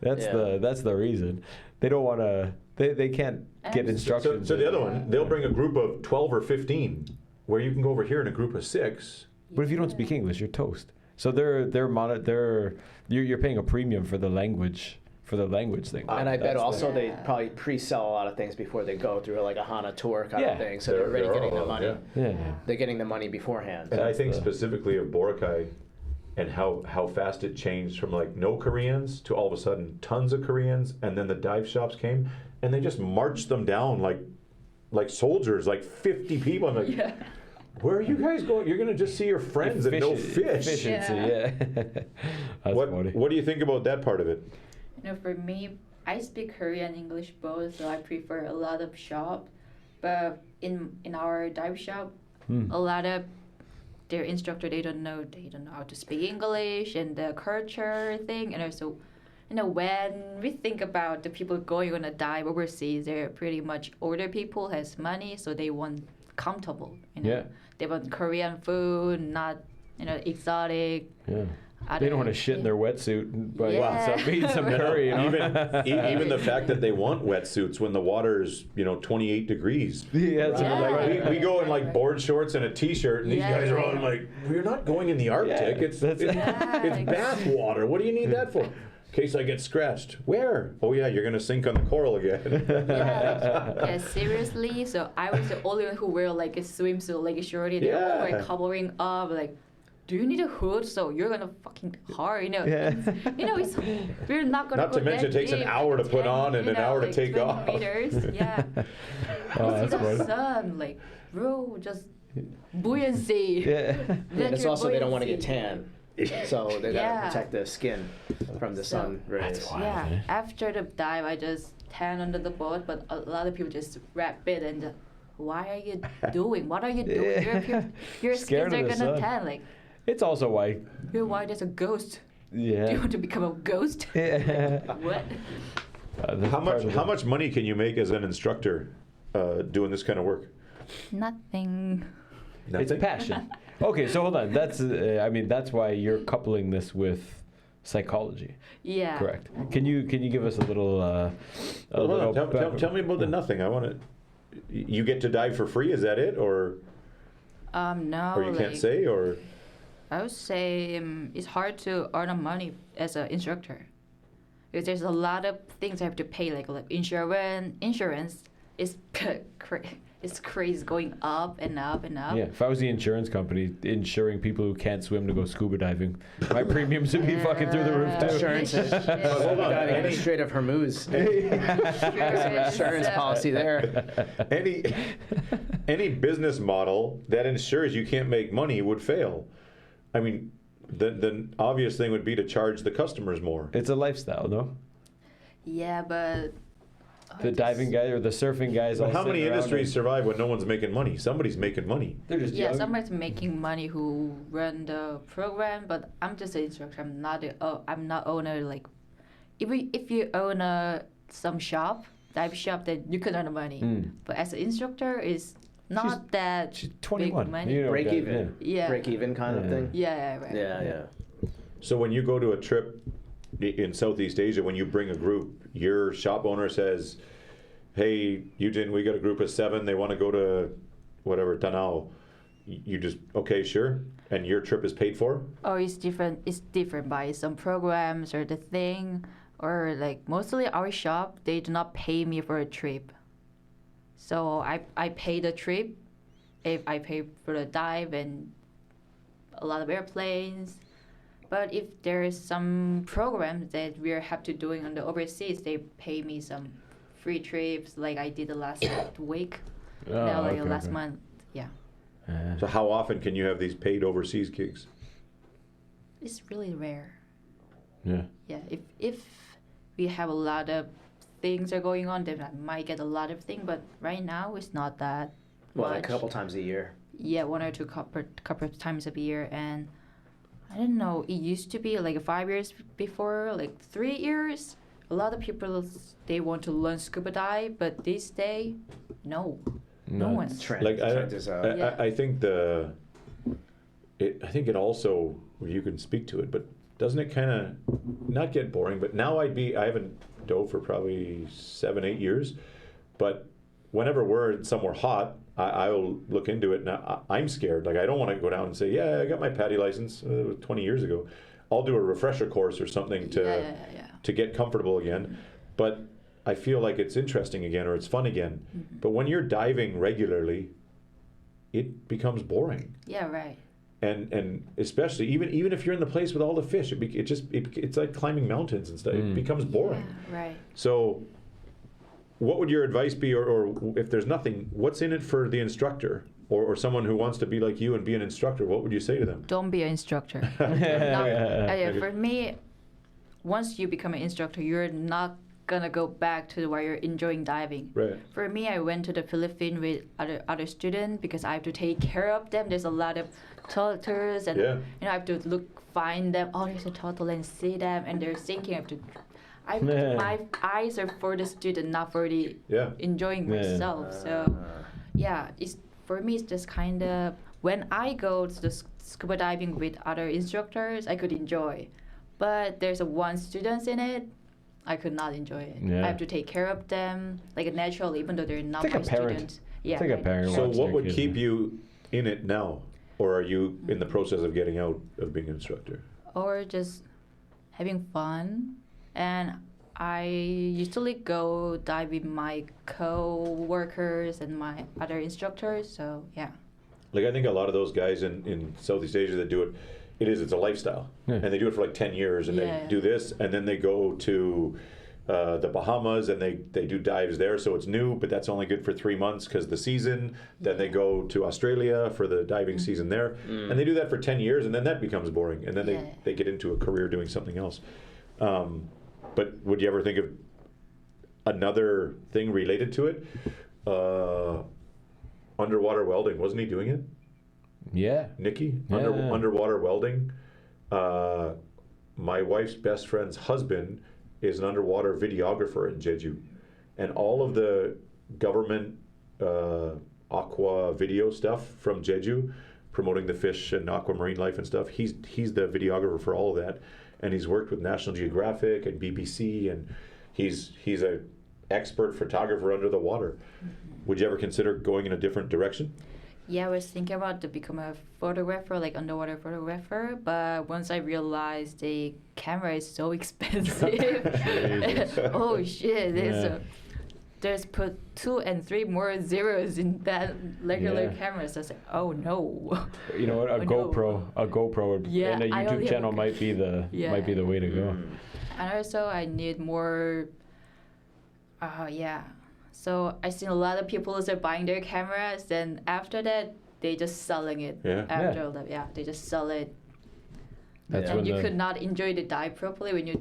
that's the reason. They don't want to. They can't get instructions. So the other one, they'll bring a group of 12 or 15, where you can go over here in a group of 6. But if you don't speak English, you're toast. So you're paying a premium for the language. For the language thing. And I bet also they probably pre-sell a lot of things before they go through like a HANA tour kind of thing. So they're already getting the money. Yeah. They're getting the money beforehand. And I think specifically of Boracay and how fast it changed from like no Koreans to all of a sudden tons of Koreans, and then the dive shops came and they just marched them down like soldiers, like 50 people. I'm like, where are you guys going? You're going to just see your friends and no fish. Efficiency, That's funny. What do you think about that part of it? For me, I speak Korean and English both, so I prefer a lot of shop. But in our dive shop, a lot of their instructor they don't know how to speak English and the culture thing, and also, when we think about the people going on a dive overseas, they're pretty much older people, has money, so they want comfortable. They want Korean food, not exotic. Yeah. They don't want to shit in their wetsuit, but eat some curry. Even the fact that they want wetsuits when the water is 28 degrees. Yeah, we go in like board shorts and a t-shirt, and these guys are all like, "We're not going in the Arctic. It's bath water. What do you need that for?" In case I get scratched. Where? Oh yeah, you're gonna sink on the coral again. Seriously. So I was the only one who wear like a swimsuit, like a shorty. They're all like covering up, like. Do you need a hood? So you're gonna fucking hard, it's we're not gonna. Not to mention, it takes an hour to put on and an hour to take off. Meters, yeah. That's the sun, like, bro, just buoyancy. It's also they don't want to get tan, so they gotta protect the skin from the sun rays. After the dive, I just tan under the boat, but a lot of people just wrap it and. Why are you doing? What are you doing? Your skins are gonna tan, like. It's also why. Why there's a ghost? Yeah. Do you want to become a ghost? What? How much money can you make as an instructor doing this kind of work? Nothing. It's a passion. Okay, so hold on. That's why you're coupling this with psychology. Yeah. Correct. Can you give us a little? Tell me about the nothing. I want to. You get to dive for free? Is that it, or? No. Or you can't say, or? I would say it's hard to earn money as an instructor, because there's a lot of things I have to pay, like insurance. Insurance is it's crazy, going up and up and up. Yeah, if I was the insurance company insuring people who can't swim to go scuba diving, my premiums would be fucking through the roof too. Insurance is hold on. Any Strait of Hormuz. Insurance policy there. Any business model that ensures you can't make money would fail. I mean, the obvious thing would be to charge the customers more. It's a lifestyle, no? Yeah, but the diving guy or the surfing guys. But how many industries survive when no one's making money? Somebody's making money. They're just young. Somebody's making money who run the program, but I'm just an instructor. I'm not owner. Like, if you own some shop, dive shop, then you could earn money. But as an instructor, it's not that She's 21. big money. You know, Break guys, even. Yeah. Break even kind of thing. Yeah, right. Yeah. So when you go to a trip in Southeast Asia, when you bring a group, your shop owner says, hey, Yujin, we got a group of 7. They want to go to whatever, Danao. You just, okay, sure. And your trip is paid for? Oh, it's different. It's different by some programs or the thing. Or like mostly our shop, they do not pay me for a trip. So I pay the trip. If I pay for the dive and a lot of airplanes. But if there is some program that we have to doing on the overseas, they pay me some free trips, like I did the last week. Last month. Yeah. So how often can you have these paid overseas gigs? It's really rare. Yeah. Yeah. If we have a lot of things are going on, then I might get a lot of things. But right now, it's not that Well, much. a couple times a year. Yeah, 1 or 2 couple of times a year, and I don't know. It used to be like 5 years before, like 3 years. A lot of people they want to learn scuba dive, but this day, no one's. Trend. Like Trend is out. Yeah. I think I think it also, you can speak to it, but doesn't it kind of not get boring? But now I haven't dove for probably 7-8 years, but whenever we're somewhere hot, I'll look into it. Now I'm scared. Like I don't want to go down and say, yeah, I got my PADI license 20 years ago. I'll do a refresher course or something to get comfortable again. But I feel like it's interesting again, or it's fun again. Mm-hmm. But when you're diving regularly, it becomes boring. Yeah, right. And especially even if you're in the place with all the fish, it's like climbing mountains and stuff. It becomes boring. Yeah, right. So, what would your advice be, or if there's nothing, what's in it for the instructor, or someone who wants to be like you and be an instructor? What would you say to them? Don't be an instructor. For me, once you become an instructor, you're not gonna go back to where you're enjoying diving. Right. For me, I went to the Philippines with other students because I have to take care of them. There's a lot of turtles, and I have to find them. Oh, there's a turtle, and see them, and they're sinking. My eyes are for the student, not for the enjoying myself. So, it's for me. It's just kind of when I go to the scuba diving with other instructors, I could enjoy, but there's one student in it. I could not enjoy it. Yeah. I have to take care of them like naturally, even though they're not It's like my a parent. students. Yeah. It's like a parent. So wants what their would kid keep to- you in it now, or are you in the process of getting out of being an instructor? Or just having fun. And I usually go dive with my co-workers and my other instructors. So yeah. Like I think a lot of those guys in Southeast Asia that do it, it's a lifestyle, and they do it for like 10 years, and they do this, and then they go to the Bahamas, and they do dives there, so it's new, but that's only good for 3 months because the season. Then they go to Australia for the diving season there, and they do that for 10 years, and then that becomes boring, and then they get into a career doing something else. But would you ever think of another thing related to it? Underwater welding, wasn't he doing it? Yeah. Nikki, Yeah. underwater welding. My wife's best friend's husband is an underwater videographer in Jeju, and all of the government aqua video stuff from Jeju, promoting the fish and aquamarine life and stuff. He's the videographer for all of that, and he's worked with National Geographic and BBC, and he's a expert photographer under the water. Would you ever consider going in a different direction? Yeah, I was thinking about to become a photographer, like underwater photographer, but once I realized the camera is so expensive, oh shit, there's put 2 and 3 more zeros in that regular camera, so I was like, oh no. You know what? A GoPro and a I only YouTube have channel might be the way to go. And also I need more, So I seen a lot of people are buying their cameras, and after that, they just selling it. After all that, they just sell it. That's and when you could not enjoy the dive properly when you're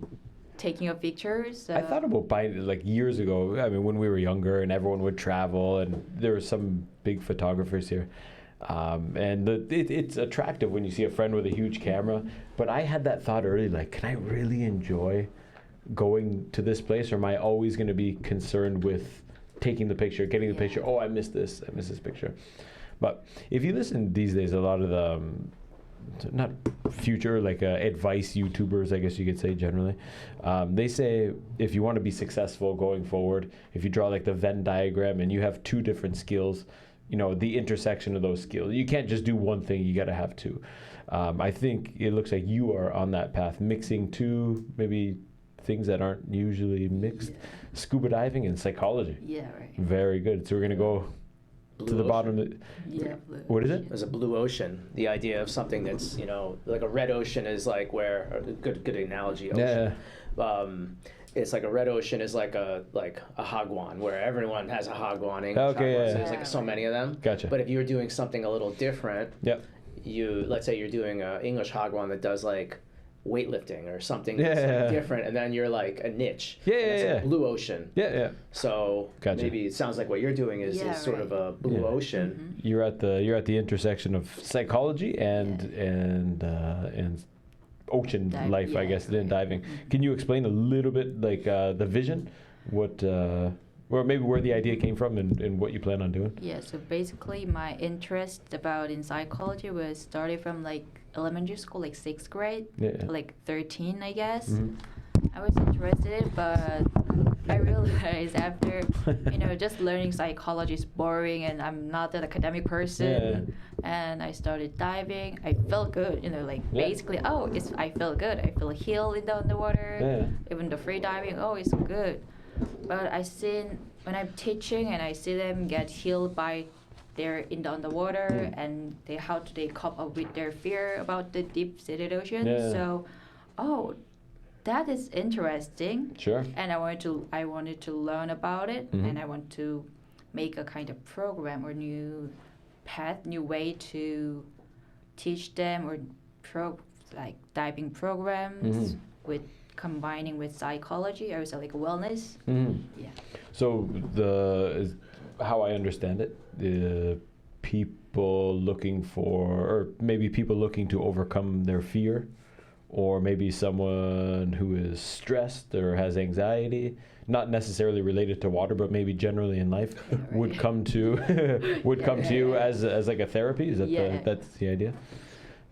taking a picture. So. I thought about buying it like years ago. I mean, when we were younger and everyone would travel, and there were some big photographers here. And it's attractive when you see a friend with a huge camera. But I had that thought early, like, can I really enjoy going to this place, or am I always going to be concerned with taking the picture, getting the picture? Oh, I missed this picture. But if you listen these days, a lot of the not future like advice YouTubers, I guess you could say generally, they say if you want to be successful going forward, if you draw like the Venn diagram and you have two different skills, you know, the intersection of those skills, you can't just do one thing, you got to have two. I think it looks like you are on that path, mixing two maybe things that aren't usually mixed, scuba diving and psychology. Yeah, right. Very good. So we're going to go to the bottom. What is it? There's a blue ocean. The idea of something that's, you know, like a red ocean is like where, a good analogy. Ocean. Yeah. It's like a red ocean is like a hagwon, where everyone has a hagwon. English Okay, hagwon, yeah. so there's like so many of them. Gotcha. But if you're doing something a little different, Yep. Let's say you're doing an English hagwon that does like weightlifting or something that's like different, and then you're like a niche. A blue ocean. Yeah. So Gotcha. maybe it sounds like what you're doing is sort of a blue ocean. Mm-hmm. You're at the intersection of psychology and ocean life, I guess, and diving. Can you explain a little bit like the vision, what or maybe where the idea came from and what you plan on doing? Yeah, so basically my interest in psychology was started from like elementary school, like 6th grade, like 13, I guess. Mm-hmm. I was interested, but I realized after, just learning psychology is boring and I'm not an academic person. And I started diving. I felt good, basically, I feel good. I feel healed in the underwater. Even the free diving, it's good. But when I'm teaching and I see them get healed by they're in the underwater and how do they cope up with their fear about the deep-seated ocean. So, that is interesting. Sure. And I wanted to learn about it, and I want to make a kind of program or new way to teach them or diving programs with combining with psychology, or like wellness. Yeah. So how I understand it, the people looking to overcome their fear, or maybe someone who is stressed or has anxiety, not necessarily related to water, but maybe generally in life, would come to to you as like a therapy. Is that that's the idea?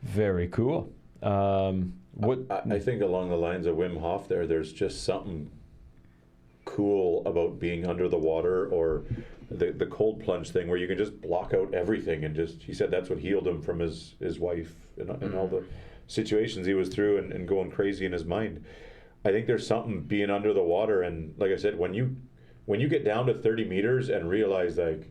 Very cool. I think along the lines of Wim Hof there's just something cool about being under the water, or the cold plunge thing where you can just block out everything and he said that's what healed him from his wife and all the situations he was through and going crazy in his mind. I think there's something being under the water, and like I said, when you get down to 30 meters and realize like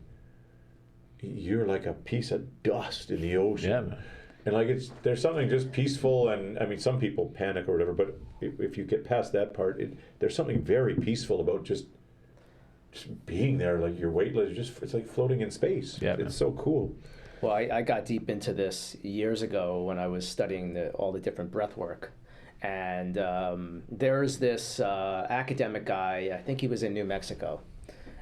you're like a piece of dust in the ocean. Yeah, man. And there's something just peaceful, and I mean some people panic or whatever, but if you get past that part, there's something very peaceful about just being there, like you're weightless, it's like floating in space. Yeah, it's so cool. Well, I got deep into this years ago when I was studying all the different breath work. And there's this academic guy, I think he was in New Mexico,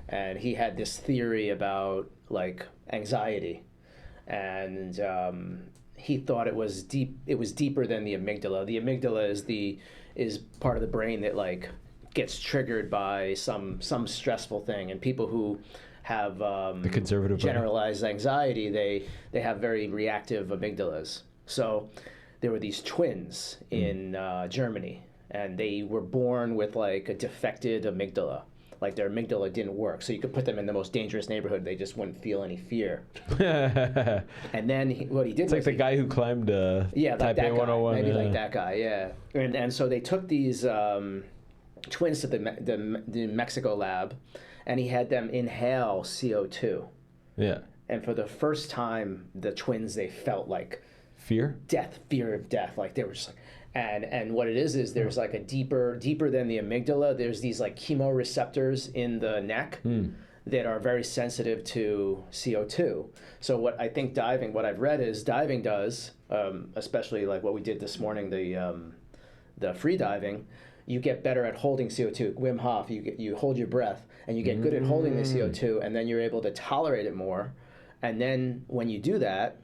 and he had this theory about like anxiety. And he thought it was deeper than the amygdala. The amygdala is part of the brain that like gets triggered by some stressful thing, and people who have the conservative generalized anxiety, they have very reactive amygdalas. So there were these twins in Germany, and they were born with like a defected amygdala. Like their amygdala didn't work, so you could put them in the most dangerous neighborhood, they just wouldn't feel any fear. And then what he did it's like the guy who climbed Taipei 101. Maybe like that guy, yeah. And so they took these twins to the Mexico lab, and he had them inhale CO2. Yeah. And for the first time, the twins, they felt like fear of death. Like they were just like, and what it is there's like a deeper than the amygdala. There's these like chemoreceptors in the neck that are very sensitive to CO2. So what I think what I've read is diving does, especially like what we did this morning, the free diving, you get better at holding CO2. Wim Hof, you hold your breath, and you get good at holding the CO2, and then you're able to tolerate it more. And then when you do that,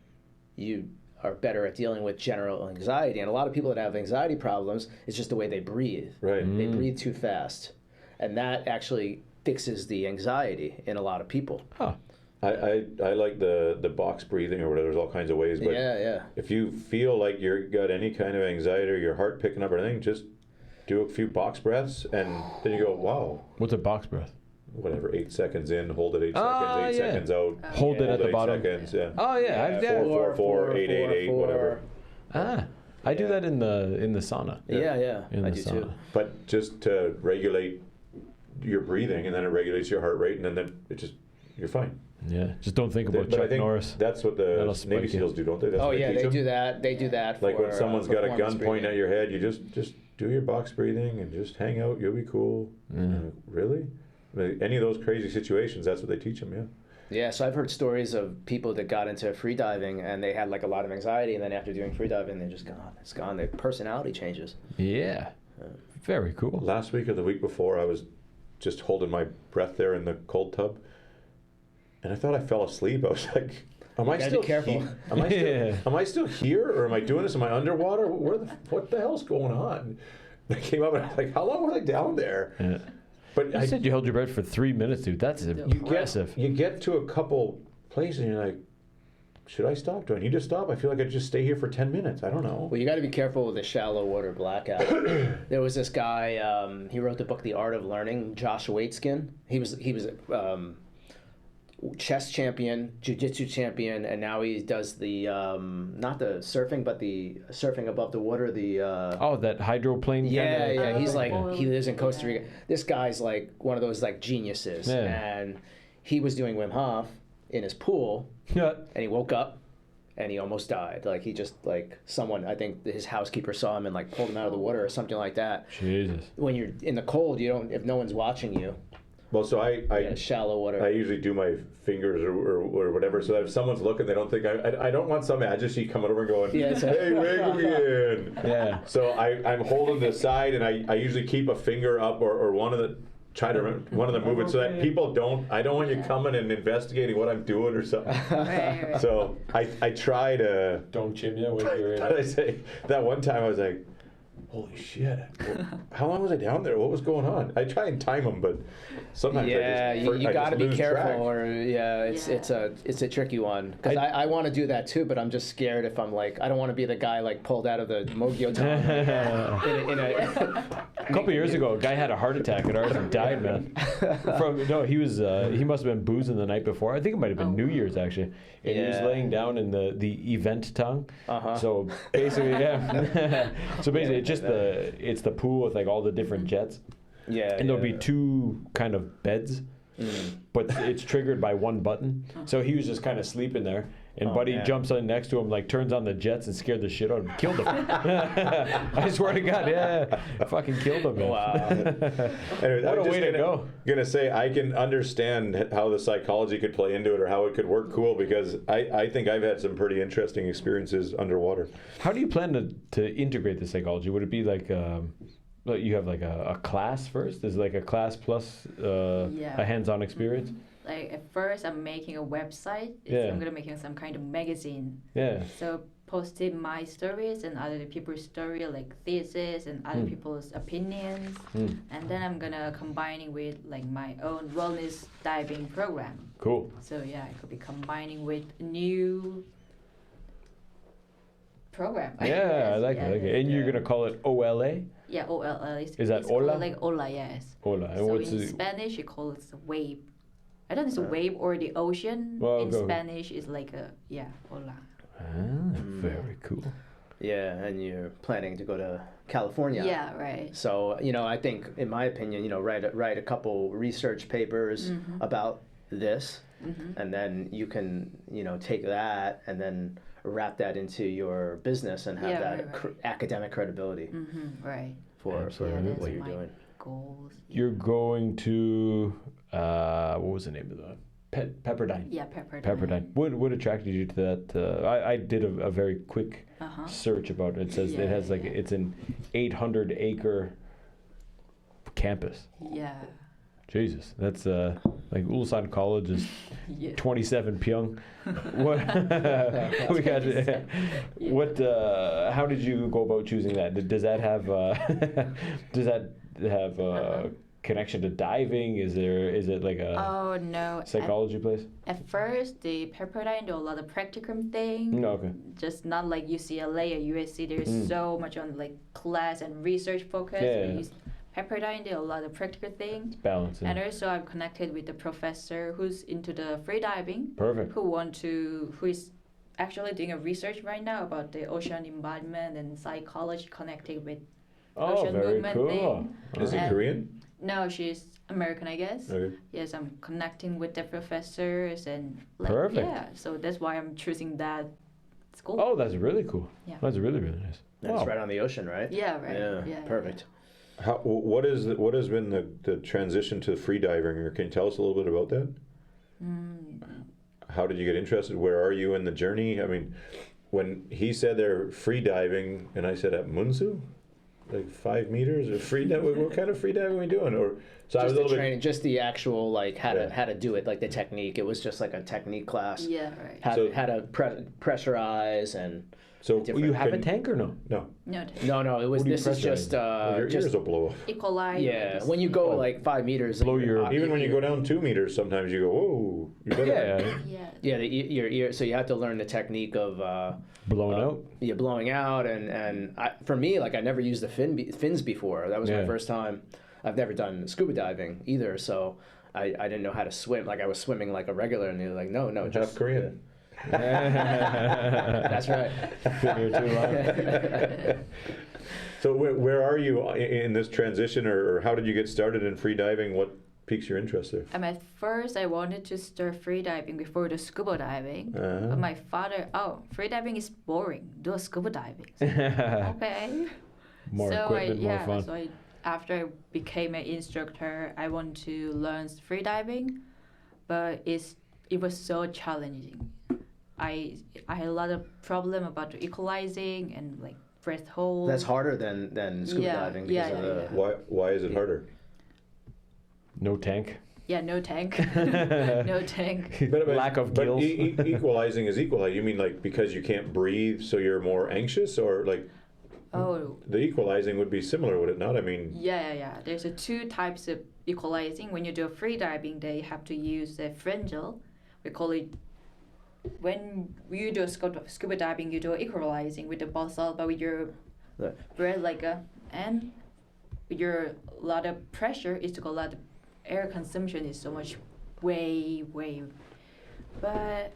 you are better at dealing with general anxiety. And a lot of people that have anxiety problems, it's just the way they breathe. Right. They breathe too fast. And that actually fixes the anxiety in a lot of people. Huh. I like the box breathing or whatever. There's all kinds of ways. But if you feel like you've got any kind of anxiety or your heart picking up or anything, just do a few box breaths, and then you go, wow. What's a box breath? Whatever, 8 seconds in, hold it 8 seconds, 8 seconds out. Hold it at the bottom. Seconds, yeah. Oh yeah, I've 4, 4, 4, 8, 8, 8, whatever. I do that in the sauna. I do too. But just to regulate your breathing, and then it regulates your heart rate, and then it just, you're fine. Yeah, just don't think about But I Chuck think Norris. that's what the Navy SEALs do, don't they? That's what they teach them. Do that. They do that. Like for, when someone's got a gun performance pointing breathing. at your head, you just do your box breathing and just hang out. You'll be cool. Really? I mean, any of those crazy situations, that's what they teach them. Yeah. Yeah, so I've heard stories of people that got into freediving and they had like a lot of anxiety, and then after doing freediving, they're just gone. It's gone. Their personality changes. Yeah. Very cool. Last week or the week before, I was just holding my breath there in the cold tub, and I thought I fell asleep. I was like, "Am I still here? Am I still here, or am I doing this? Am I underwater? What the hell's going on?" And I came up and I was like, "How long was I down there?" Yeah. But You said you held your breath for 3 minutes, dude. That's impressive. You get to a couple places and you're like, should I stop? Do I need to stop? I feel like I just stay here for 10 minutes. I don't know. Well, you got to be careful with the shallow water blackout. There was this guy. He wrote the book The Art of Learning. Josh Waitskin. He was chess champion, jiu-jitsu champion, and now he does the not the surfing, but the surfing above the water. That hydroplane. Yeah. He's like, he lives in Costa Rica. This guy's like one of those like geniuses, and he was doing Wim Hof in his pool, and he woke up and he almost died. Like he just like someone, I think his housekeeper saw him and like pulled him out of the water or something like that. Jesus. When you're in the cold, you don't, if no one's watching you. Well, so shallow water. I usually do my fingers or whatever, so that if someone's looking, they don't think I don't want some majesty coming over and going, "Hey, wiggle me in." Yeah. So I'm holding the side, and I usually keep a finger up or one of the one of them move it so that people don't. I don't want you coming and investigating what I'm doing or something. Right. So I try to. Don't chim you when you're in. But I say that one time I was like, holy shit! How long was I down there? What was going on? I try and time them, but sometimes you got to be careful, track. or it's a tricky one because I want to do that too, but I'm just scared if I'm like I don't want to be the guy like pulled out of the Mogyotan. A couple years ago, a guy had a heart attack at ours and died, man. He must have been boozing the night before. I think it might have been New Year's actually, and he was laying down in the event tongue. So basically, it's the pool with like all the different jets. Yeah. And there'll be two kind of beds, but it's triggered by one button. So he was just kind of sleeping there, and Buddy jumps in next to him, like turns on the jets and scared the shit out of him, killed him. I swear to God, fucking killed him. Man. Wow. Anyways, what a way to go. Gonna say I can understand how the psychology could play into it or how it could work cool because I think I've had some pretty interesting experiences underwater. How do you plan to integrate the psychology? Would it be like you have like a class first? Is it like a class plus a hands-on experience? Like at first I'm making a website. I'm gonna making some kind of magazine. Yeah. So posting my stories and other people's story like thesis and other people's opinions, and then I'm gonna combining with like my own wellness diving program. Cool. So I could be combining with new program. I like it. And you're gonna call it OLA? Yeah, OLA. Is that Ola? Like Ola, yes. Ola. And so in Spanish, you call it wave. I don't know if it's a wave or the ocean. In Spanish, it's like Ola. Very cool. Yeah, and you're planning to go to California. Yeah, right. So, I think, in my opinion, write a couple research papers about this, and then you can, take that and then wrap that into your business and have that academic credibility. Right. For what you're doing. Goals. You're going to what was the name of the Pepperdine? Yeah, Pepperdine. Pepperdine. What attracted you to that? I did a very quick search about it. It says it has it's an 800-acre campus. Yeah. Jesus, that's Like Ulsan College is Yeah. 27 Pyong. What we got? What? How did you go about choosing that? Does that have? Does that have connection to diving? Is it like a Oh no. psychology place? At first, the Pepperdine do a lot of practicum thing. No, okay. Just not like UCLA or USC. There's so much on like class and research focus. Yeah. Pepperdine did a lot of practical things. Balance. And also I'm connected with the professor who's into the freediving. Perfect. Who is actually doing a research right now about the ocean embodiment and psychology connected with ocean very movement cool. thing. Is it And- Korean? No, she's American, I guess. Okay. Yes, I'm connecting with the professors and like, Perfect. yeah. So that's why I'm choosing that school. Oh, that's really cool. Yeah. That's really nice. That's Wow. right on the ocean, right? Yeah, right. Yeah, perfect. What has been the transition to freediving, or can you tell us a little bit about that? How did you get interested? Where are you in the journey? I mean, when he said they're freediving, and I said at Munsu, like 5 meters or freediving. What kind of freediving are we doing? Or so I was Just a the little training, just the actual like how Yeah. to do it, like the technique. It was just like a technique class. Yeah, right. How, So- how to pressurize and So different- You have a can- tank or no? No, No, no, it was What do you this is just your just ears will blow off. equalize. yeah. When you go like 5 meters, Blow your- Even when you go down 2 meters, sometimes you go, whoa. You better. Yeah. Yeah. yeah, your ear. So you have to learn the technique of Blown out. yeah, blowing out and for me, like I never used the fins before. That was Yeah. my first time. I've never done scuba diving either, so I didn't know how to swim. Like I was swimming like a regular, and they were like, no, Half just Korean. That's right. Been here too long. So where are you in this transition, or how did you get started in free diving? What piques your interest there? At first, I wanted to start freediving before the scuba diving. Uh-huh. But my father, freediving is boring. Do a scuba diving. Okay. More so equipment, more fun. So after I became an instructor, I want to learn freediving, but it was so challenging. I had a lot of problem about the equalizing and like breath hold. That's harder than scuba diving because of the. Why is it harder? No tank. Yeah, no tank. No tank. Lack of But gills. equalizing is equalizing. You mean like because you can't breathe, so you're more anxious, or like Oh. the equalizing would be similar, would it not? I mean, Yeah. There's two types of equalizing. When you do free diving, they have to use a fringel. We call it. When you do scuba diving, you do equalizing with the basalt, but with your Right. breath and with your lot of pressure, it's a lot of air consumption is so much way. But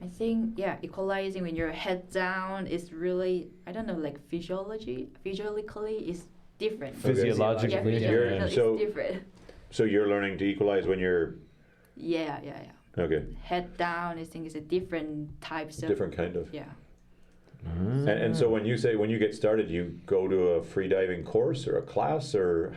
I think equalizing when your head down is really like physiologically is different. Physiologically, You're- it's so- different. so you're learning to equalize when you're Yeah. okay, Head down, I think it's a different types of different kind of. Yeah. And so when you get started, you go to a free diving course or a class, or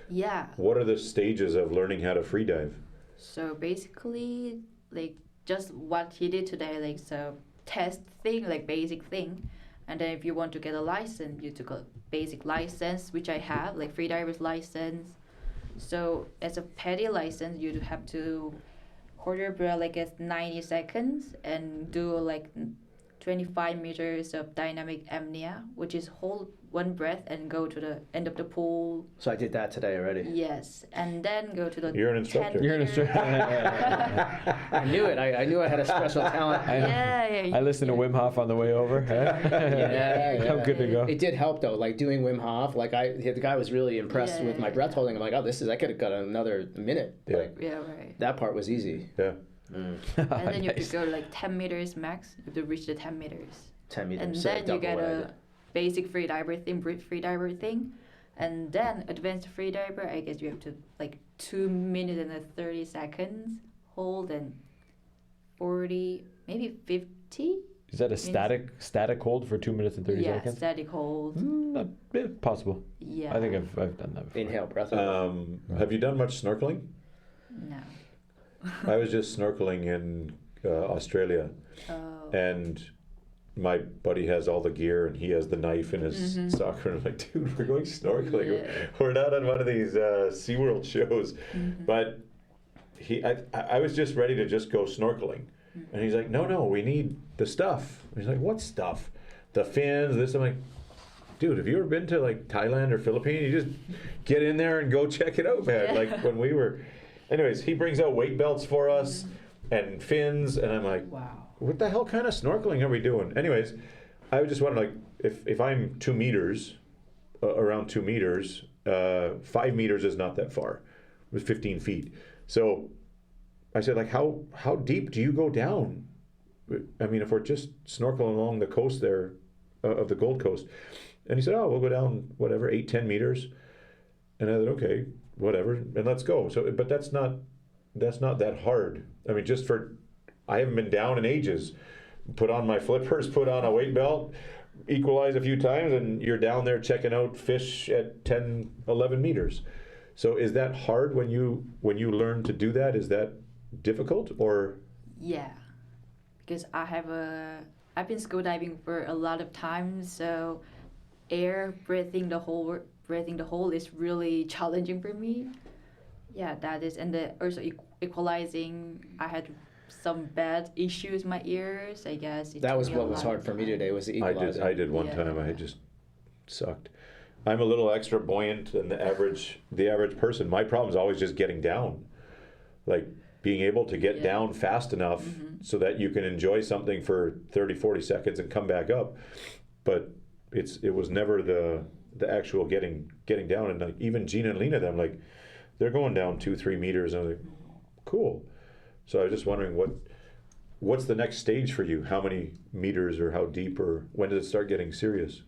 Yeah. what are the stages of learning how to free dive? So basically, like just what he did today, like so test thing, like basic thing, and then if you want to get a license, you took a basic license, which I have, like freediver's license. So as a petty license, you have to hold your breath like at 90 seconds and do like 25 meters of dynamic apnea, which is hold one breath and go to the end of the pool. So I did that today already. Yes, and then go to the. You're an instructor. 10 You're an instructor. I knew it. I knew I had a special talent. Yeah. I listened to Wim Hof on the way over. I'm good to go. It did help though, like doing Wim Hof. Like the guy was really impressed with my breath holding. I'm like, oh, I could have got another minute. Yeah. Like, Yeah, right. that part was easy. Yeah. And then you have Nice. to go like 10 meters max. You have to reach the 10 meters. 10 meters. And so then you double get what I a did. basic freediver thing, brief freediver thing. And then advanced freediver, I guess you have to like 2 minutes and 30 seconds hold and 40, maybe 50. Is that a static hold for 2 minutes and 30 Yeah, seconds? static hold. Possible. Yeah. I think I've done that before. Inhale, breath hold. Have you done much snorkeling? No. I was just snorkeling in Australia, Oh. and my buddy has all the gear and he has the knife in his sock, and I'm like, dude, we're going snorkeling. Yeah. We're not on one of these SeaWorld shows. But I was just ready to just go snorkeling. And he's like, no, we need the stuff. And he's like, what stuff? The fins, this. I'm like, dude, have you ever been to like Thailand or Philippines? You just get in there and go check it out, man. Like when we were, anyways, he brings out weight belts for us and fins, and I'm like, wow, what the hell kind of snorkeling are we doing? Anyways, I was just wondering, like, if I'm 2 meters, around 2 meters, 5 meters is not that far. It was 15 feet. So I said, like, how deep do you go down? I mean, if we're just snorkeling along the coast there of the Gold Coast. And he said, oh, we'll go down, whatever, 8-10 meters. And I said, okay, whatever, and let's go. So, but that's not that hard. I mean, I haven't been down in ages. Put on my flippers, put on a weight belt, equalize a few times, and you're down there checking out fish at 10, 11 meters. So is that hard when you learn to do that? Is that difficult or? Yeah, because I've been scuba diving for a lot of times, so breathing the whole is really challenging for me. Yeah, that is, and also equalizing. I had some bad issues in my ears, I guess. That was what was hard for me today, was the equalizing. I did one time. I just sucked. I'm a little extra buoyant than the average person. My problem is always just getting down, like being able to get down fast enough so that you can enjoy something for 30, 40 seconds and come back up. But it was never the actual getting down. And like even Gina and Lena, them, like they're going down 2-3 meters, and I'm like, cool. So I was just wondering what's the next stage for you? How many meters or how deep, or when does it start getting serious?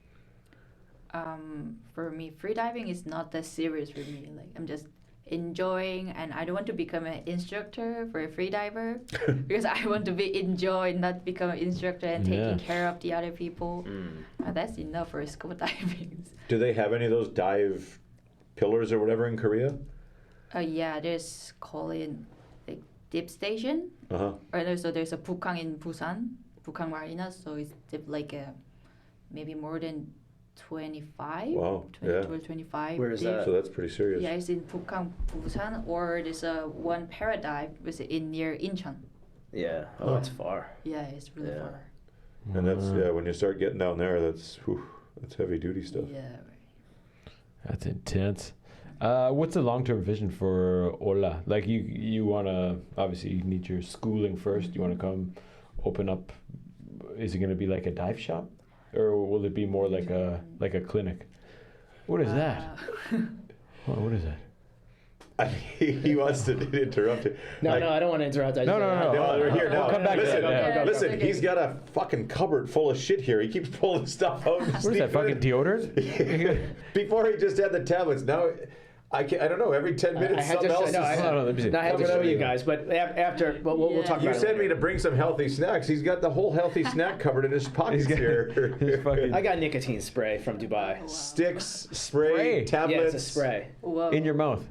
For me, freediving is not that serious for me. Like I'm just enjoying, and I don't want to become an instructor for a freediver because I want to be enjoying, not become an instructor and taking care of the other people. That's enough for scuba diving. Do they have any of those dive pillars or whatever in Korea? Yeah, there's calling like dip station. Or also there's a Bukang in Busan, Bukang Marina. So it's dip like maybe more than 25. Wow. 25. Where is that? So that's pretty serious. Yeah, it's in Bukang, Busan, or there's one paradive which is near Incheon. Yeah. Oh, that's far. Yeah, it's really far. And that's when you start getting down there, that's heavy duty stuff. Yeah. That's intense. What's the long-term vision for Ola? Like you wanna, obviously you need your schooling first. You wanna come open up. Is it gonna be like a dive shop, or will it be more like a clinic? What is that? What is that? He wants to interrupt you. No, I don't want to interrupt. No, we're here now. We'll come back. Listen, he's got a fucking cupboard full of shit here. He keeps pulling stuff out. What is that, fucking deodorant? Before he just had the tablets. Now, I don't know. Every 10 minutes, something else. I have to show you guys, but after, we'll talk about it. You said me to bring some healthy snacks. He's got the whole healthy snack cupboard in his pockets here. I got nicotine spray from Dubai. Wow. Sticks, spray, tablets. Yeah, it's a spray. Whoa. In your mouth.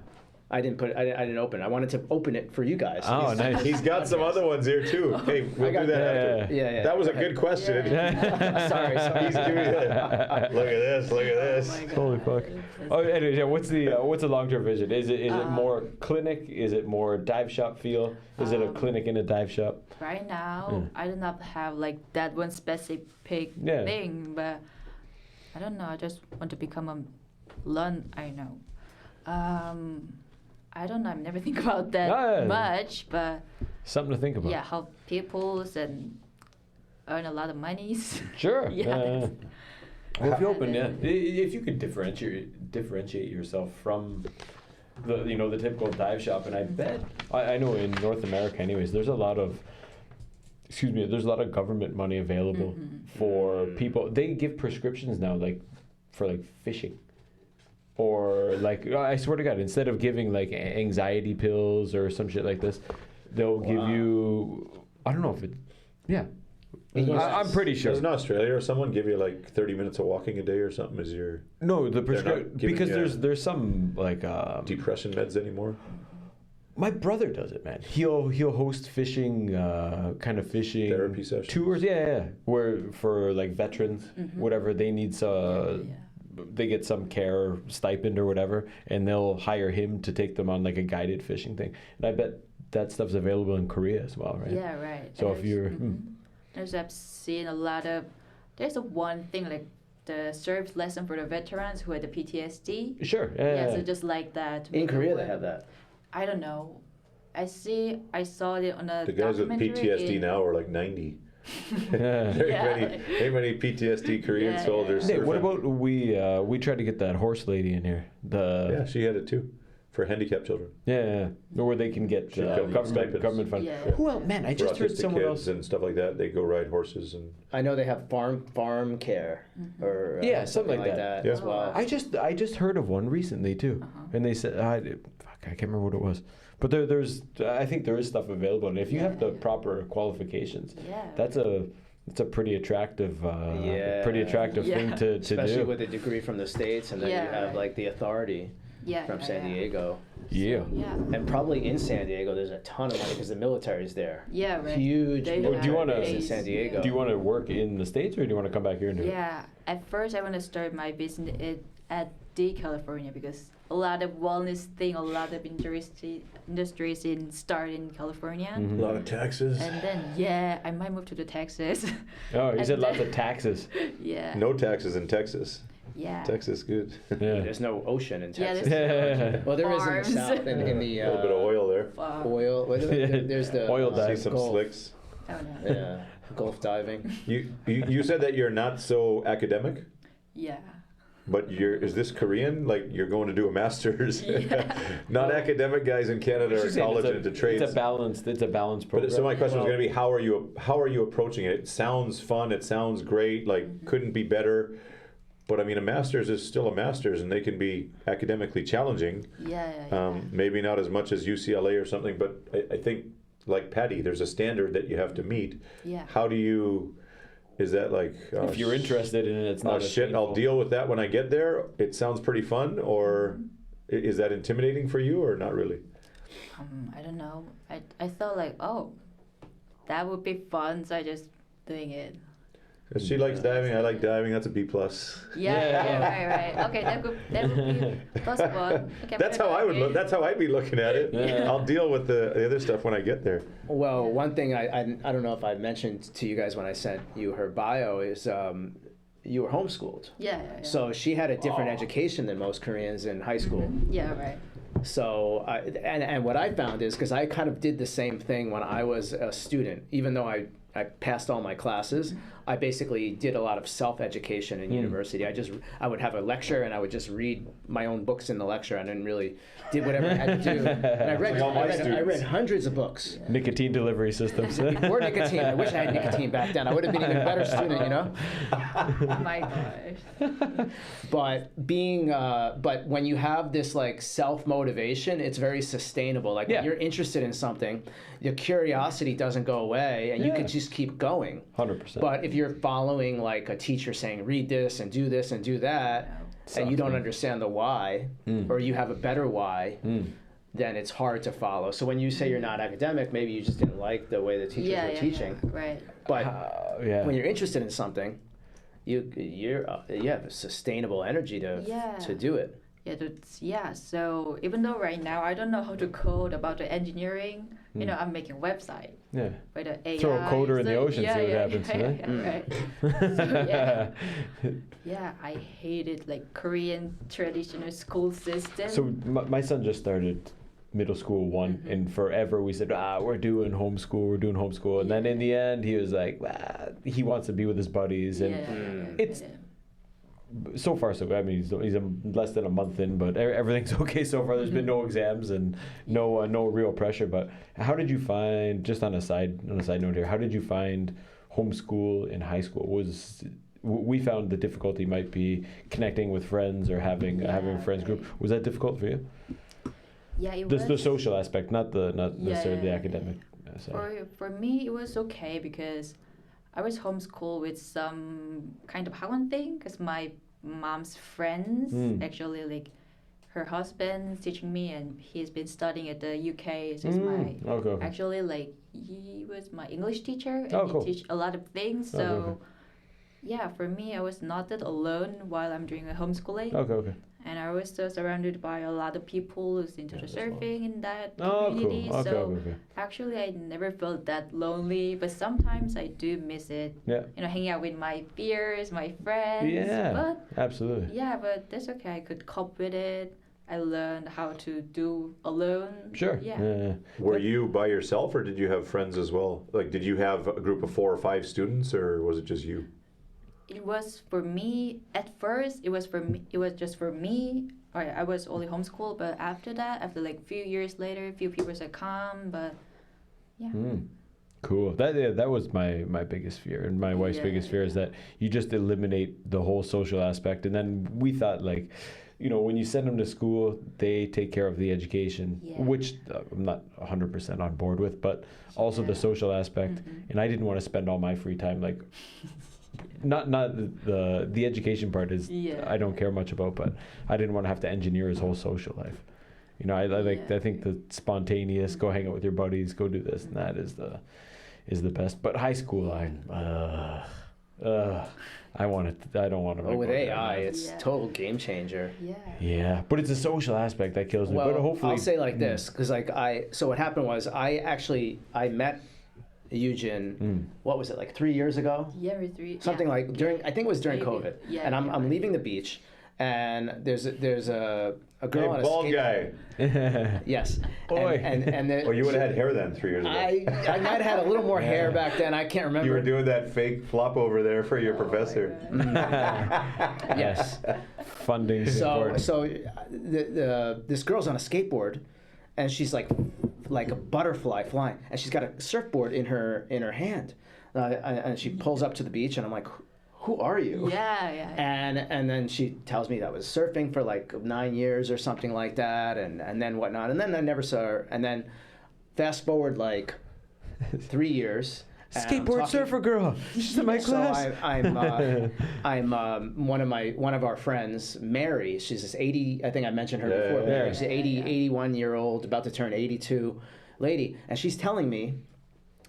I didn't open it. I wanted to open it for you guys. Oh, nice. He's got some other ones here too. Hey, we'll do that after. Yeah. That was a good question. Yeah. Sorry. He's doing that. Look at this. Look at this. Holy fuck. Oh, anyway, what's the long-term vision? Is it more clinic? Is it more dive shop feel? Is it a clinic in a dive shop? Right now, I do not have like that one specific thing, but I don't know. I just want to become I don't know. I've never think about that much, but something to think about. Yeah, help people and earn a lot of money. Sure. Yeah. Well, if you open, if you could differentiate yourself from the typical dive shop, and I bet I know in North America, anyways, there's a lot of government money available for people. They give prescriptions now, for fishing. Or I swear to God, instead of giving anxiety pills or some shit like this, they'll give you, I don't know if it, I'm pretty sure. Doesn't Australia or someone give you 30 minutes of walking a day or something as your... No, the prescription, because there's some depression meds anymore? My brother does it, man. He'll host fishing, fishing... Therapy sessions? Tours, where for veterans, whatever, they need they get some care stipend or whatever, and they'll hire him to take them on a guided fishing thing. And I bet that stuff's available in Korea as well, right? Yeah, right. So if you're I've seen a lot of. There's a one thing like the service lesson for the veterans who had the PTSD. Sure. Yeah, so just like that. In Korea, they have that. I don't know. I saw it on a The guys with documentary PTSD now are like 90. Yeah. Very many PTSD Korean soldiers. Hey, what surfing. about we tried to get that horse lady in here? Yeah, she had it too, for handicapped children. Yeah. Where they can get government funds. Yeah. Who else? Man, I For just heard autistic someone kids else. and stuff like that. They go ride horses and. I know they have farm care or something like that Yeah. as well. I just heard of one recently too, and they said I can't remember what it was, but there's I think there is stuff available, and if you have the proper qualifications, that's a pretty attractive thing to Especially do. with a degree from the States, and then you have like the authority from San Diego. Yeah. And probably in San Diego, there's a ton of money because the military's there. Yeah, right. Huge They military Do you wanna- base in San Diego. Do you want to work in the States, or do you want to come back here and do it? Yeah, at first I want to start my business at California because a lot of wellness thing, a lot of industries start in California. Mm-hmm. A lot of taxes. And then I might move to the Texas. Oh, you And said lots then- of taxes. Yeah. No taxes in Texas. Yeah. Texas, good. Yeah. There's no ocean in Yeah, Texas. there's Well, there is in the farms. south, in the A little bit of oil there. oil. There's the Oil See dive. some Gulf. slicks. Oh no. Yeah, Gulf diving. You said that you're not so academic, Yeah. but is this Korean? Like you're going to do a master's? Yeah. Not academic guys in Canada are college into trades. It's a balanced program. But so my question was going to be, how are you approaching it? It sounds fun. It sounds great. Like couldn't be better. But I mean, a master's is still a master's, and they can be academically challenging. Yeah. Maybe not as much as UCLA or something, but I think, like Patty, there's a standard that you have to meet. Yeah. How do you? Is that like? If you're interested in it, it's not. Oh shit! I'll deal with that when I get there. It sounds pretty fun, or is that intimidating for you, or not really? I don't know. I thought like, oh, that would be fun, so I just doing it. She likes diving. I like diving. That's a B plus. Yeah. Right. Okay, that would be plus one. Okay, That's how I would look. That's how I'd be looking at it. Yeah. I'll deal with the other stuff when I get there. Well, one thing I don't know if I mentioned to you guys when I sent you her bio is you were homeschooled. Yeah. So she had a different education than most Koreans in high school. Yeah. Right. So, and what I found is, because I kind of did the same thing when I was a student, even though I passed all my classes, I basically did a lot of self-education in university. I would have a lecture and I would just read my own books in the lecture. I didn't really did whatever I had to do. And I read hundreds of books. Nicotine delivery systems. Before nicotine, I wish I had nicotine back then. I would have been an even better student, you know? Oh my gosh. But when you have this like self-motivation, it's very sustainable. Like when you're interested in something, your curiosity doesn't go away and you can just keep going. 100%. But if you're following like a teacher saying, read this and do that, and you don't understand the why, or you have a better why, then it's hard to follow. So when you say you're not academic, maybe you just didn't like the way the teachers were teaching. Yeah, right. But when you're interested in something, you have a sustainable energy to do it. Yeah, so even though right now I don't know how to code about the engineering, I'm making a website. Yeah. By the AI. Throw a coder in the ocean, see what happens. Right. So I hated like Korean traditional school system. So my son just started middle school 1, and forever we said, we're doing homeschool, and then in the end he was like, he wants to be with his buddies, and it's so far so good. I mean, he's less than a month in, but everything's okay so far. There's been no exams and no real pressure. But how did you find, just on a side note here, how did you find homeschool in high school? We found the difficulty might be connecting with friends or having a friends group. Was that difficult for you? Yeah, it was. The social aspect, not necessarily the academic side. For me, it was okay because I was homeschooled with some kind of Hawaiian thing because my mom's friends actually like her husband teaching me, and he's been studying at the UK. So he's actually like he was my English teacher, and he teach a lot of things. So yeah, for me, I was not that alone while I'm doing a homeschooling. Okay. and I was still surrounded by a lot of people who's into the surfing in that Oh, community. cool. Okay, So okay. actually, I never felt that lonely, but sometimes I do miss it. Yeah. Hanging out with my peers, my friends. Yeah, But absolutely. yeah, but that's okay. I could cope with it. I learned how to do alone. Sure. Yeah. Were you by yourself, or did you have friends as well? Like, did you have a group of 4 or 5 students, or was it just you? It was for me at first. It was for me. It was just for me. I was only homeschooled, but after that, after like few years later, few people said come, but yeah. Cool. That was my biggest fear, and my wife's biggest fear is that you just eliminate the whole social aspect. And then we thought, like, when you send them to school, they take care of the education, which I'm not 100% on board with, but also the social aspect. And I didn't want to spend all my free time like. Not the education part is I don't care much about, but I didn't want to have to engineer his whole social life. I think the spontaneous, go hang out with your buddies, go do this and that is the best. But high school, I don't want to. With AI, it's total game changer. Yeah, but it's a social aspect that kills me. Well, but hopefully, I'll say like this, because so what happened was I met Yujin, what was it, like 3 years ago? Yeah, 3. Something like I think it was during COVID. Yeah, and I'm leaving the beach, and there's a girl on a bald guy. Yes. Oi. And Oh, you would have had hair then 3 years ago. I might have had a little more hair back then. I can't remember. You were doing that fake flop over there for your professor. Yes. Funding support. So this girl's on a skateboard, and she's like a butterfly flying, and she's got a surfboard in her hand, and she pulls up to the beach, and I'm like, who are you? Yeah. And then she tells me that I was surfing for like 9 years or something like that, and then whatnot, and then I never saw her, and then fast forward like 3 years. Skateboard surfer girl. She's in my class. So I'm one of our friends, Mary. She's this 80. I think I mentioned her before. Mary. She's an 81-year-old, about to turn 82 lady, and she's telling me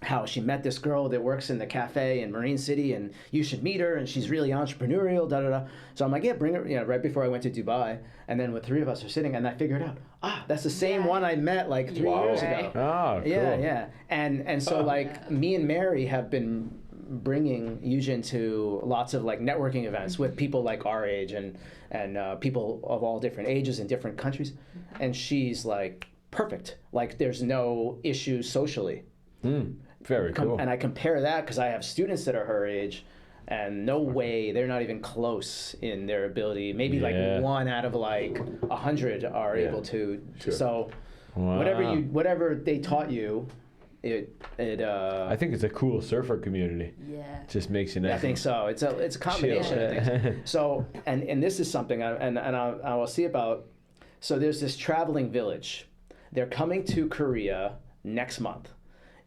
how she met this girl that works in the cafe in Marine City, and you should meet her, and she's really entrepreneurial, da-da-da. So I'm like, yeah, bring her, right before I went to Dubai, and then the 3 of us are sitting, and I figured out, that's the same one I met like 3 years ago. Oh, cool. Yeah. And so me and Mary have been bringing Yujin to lots of like networking events with people like our age and people of all different ages in different countries, and she's like perfect. Like there's no issues socially. Very cool. And I compare that because I have students that are her age, and no way, they're not even close in their ability. Maybe like 1 out of like 100 are able to. Sure. So whatever they taught you, I think it's a cool surfer community. Yeah. It just makes you nice. I think so. It's a combination of things. So and this is something I will see about. So there's this traveling village. They're coming to Korea next month.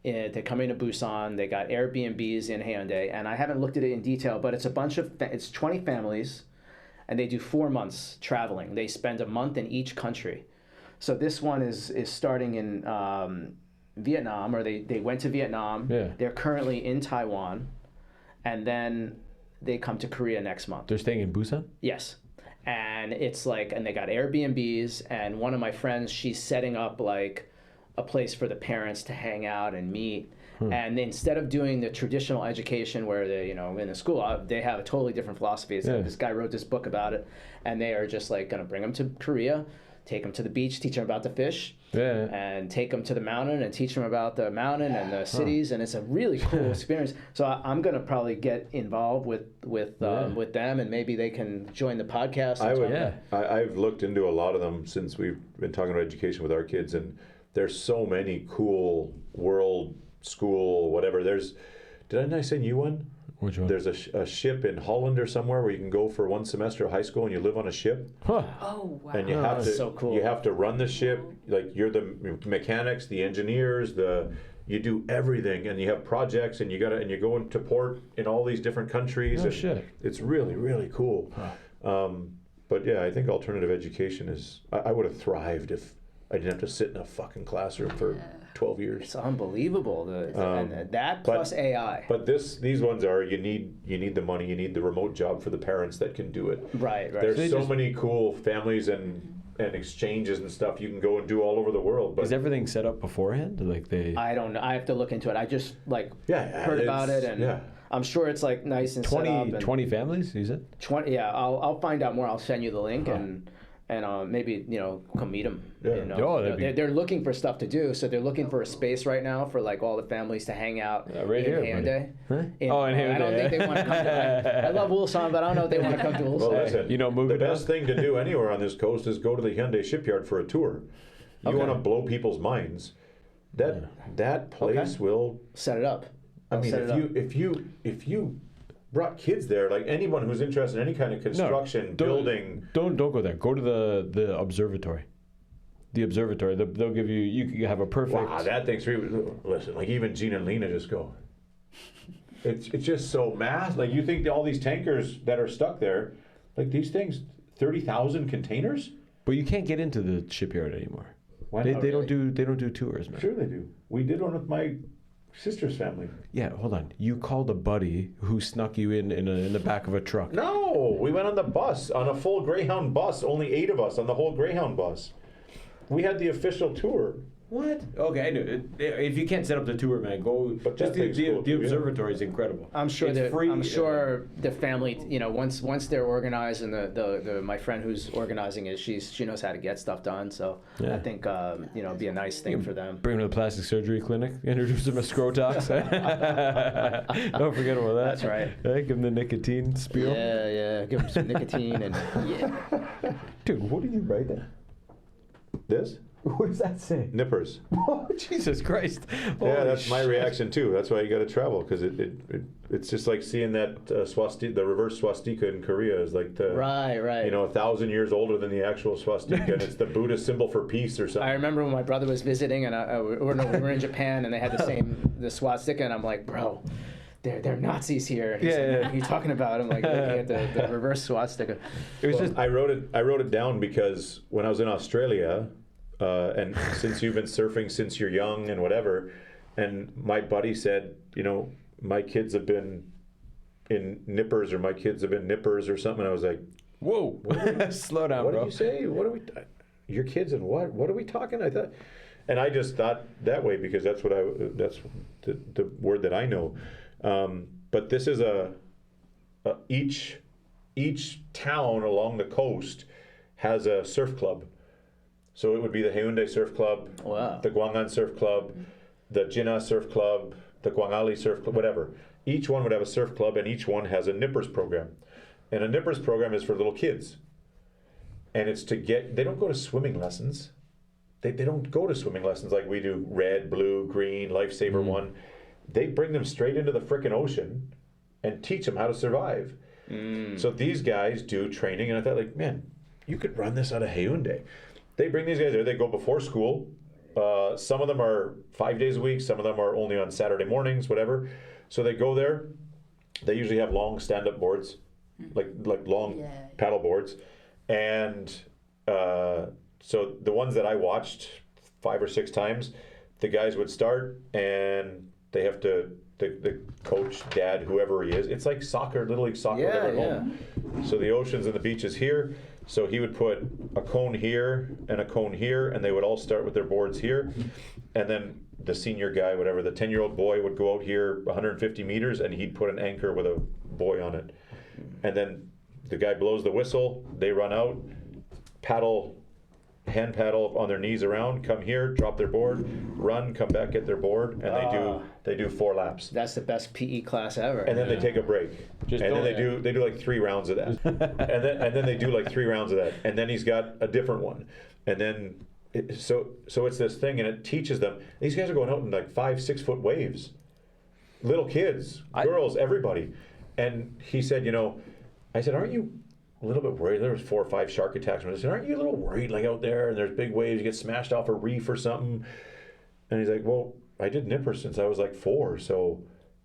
They're coming to Busan. They got Airbnbs in Hyundai, and I haven't looked at it in detail, but it's it's 20 families, and they do 4 months traveling. They spend a month in each country. So this one is starting in Vietnam, or they went to Vietnam. Yeah. They're currently in Taiwan, and then they come to Korea next month. They're staying in Busan? Yes. And it's like, and they got Airbnbs, and one of my friends, she's setting up like a place for the parents to hang out and meet. And instead of doing the traditional education where they, in the school, they have a totally different philosophy. Like this guy wrote this book about it, and they are just like going to bring them to Korea, take them to the beach, teach them about the fish, and take them to the mountain and teach them about the mountain and the cities, and it's a really cool experience. So I'm going to probably get involved with them, and maybe they can join the podcast. I've looked into a lot of them since we've been talking about education with our kids, and there's so many cool world school whatever. Did I send you one? Which one? There's a ship in Holland or somewhere where you can go for 1 semester of high school and you live on a ship. Huh. Oh wow! And you have to, so cool. You have to run the ship. Like you're the mechanics, the engineers, you do everything, and you have projects, and you go into port in all these different countries. Oh shit! It's really really cool. Huh. But yeah, I think alternative education is. I would have thrived if I didn't have to sit in a fucking classroom for 12 years. It's unbelievable. And that plus AI. But these ones are, you need the money, you need the remote job for the parents that can do it. Right. There's so many cool families and exchanges and stuff you can go and do all over the world. But is everything set up beforehand? I don't know. I have to look into it. I just heard about it, and yeah. I'm sure it's like nice and 20, set up. And 20 families, you said? 20. Yeah, I'll find out more. I'll send you the link and maybe come meet them. Yeah. They're looking for stuff to do, so they're looking for a space right now for like all the families to hang out right in here. Hyundai. Huh? I don't think they want to come to. I love Ulsan, but I don't know if they want to come to Ulsan. Well, listen, the best thing to do anywhere on this coast is go to the Hyundai shipyard for a tour. You want to blow people's minds. That place will set it up. If you brought kids there, like anyone who's interested in any kind of construction, building. Don't go there. Go to the observatory. The observatory. They'll give you can have a perfect. Wow, that thing's listen. Like even Gina and Lena just go. It's just so massive. Like you think all these tankers that are stuck there, like these things, 30,000 containers. But you can't get into the shipyard anymore. Why they not? don't do tours, man. Sure they do. We did one with my sister's family. Yeah, hold on. You called a buddy who snuck you in the back of a truck. No, we went on the bus, on a full Greyhound bus. Only 8 of us on the whole Greyhound bus. We had the official tour. What? Okay, I know. If you can't set up the tour, man, go. But just that the cool, observatory is incredible. I'm sure it's free. I'm sure the family, once they're organized, and the my friend who's organizing it, she knows how to get stuff done. So I think it'd be a nice thing for them. Bring them to the plastic surgery clinic. Introduce them to Scrotox. Don't forget about that. That's right. Give them the nicotine spiel. Yeah. Give them some nicotine and Dude, what did you write there? This? What does that say? Nippers. Oh, Jesus Christ. Yeah, that's my reaction too. That's why you got to travel, because it's just like seeing that the reverse swastika in Korea is like the right. 1,000 years older than the actual swastika, and it's the Buddhist symbol for peace or something. I remember when my brother was visiting, and we were in Japan, and they had the swastika, and I'm like, bro. They're Nazis here. And what are you talking about? I'm like looking at the reverse swastika. I wrote it down because when I was in Australia, and since you've been surfing since you're young and whatever, and my buddy said, my kids have been in nippers, or my kids have been nippers or something. And I was like, whoa, slow down, what bro. What did you say? What are we? Your kids and what? What are we talking? I thought, and I just thought that way because that's the word that I know. But this is each town along the coast has a surf club. So it would be the Hyundai Surf Club, the Gwangan Surf Club, the Jinnah Surf Club, the Gwangali Surf Club, whatever. Each one would have a surf club, and each one has a nippers program. And a nippers program is for little kids. And it's they don't go to swimming lessons. They don't go to swimming lessons like we do, red, blue, green, lifesaver one. They bring them straight into the frickin' ocean and teach them how to survive. So these guys do training, and I thought, like, man, you could run this out of Hyundai. They bring these guys there. They go before school. Some of them are 5 days a week. Some of them are only on Saturday mornings, whatever. So they go there. They usually have long stand-up boards, like long paddle boards. And so the ones that I watched 5 or 6 times, the guys would start, and they have to, the coach, dad, whoever he is, it's like soccer, Little League soccer at home. So the oceans and the beaches here. So he would put a cone here and a cone here, and they would all start with their boards here. And then the senior guy, whatever, the 10-year-old boy would go out here 150 meters, and he'd put an anchor with a buoy on it. And then the guy blows the whistle, they run out, hand paddle on their knees around, come here, drop their board, run, come back, get their board, and they do 4 laps. That's the best PE class ever. And then they take a break. And then they do like 3 rounds of that. and then they do like 3 rounds of that. And then he's got a different one. And then so it's this thing, and it teaches them. These guys are going out in like 5-6 foot waves. Little kids, girls, everybody. And he said, I said, aren't you a little bit worried? There was 4 or 5 shark attacks. I said, aren't you a little worried, like out there, and there's big waves, you get smashed off a reef or something? And he's like, well, I did nippers since I was like 4, so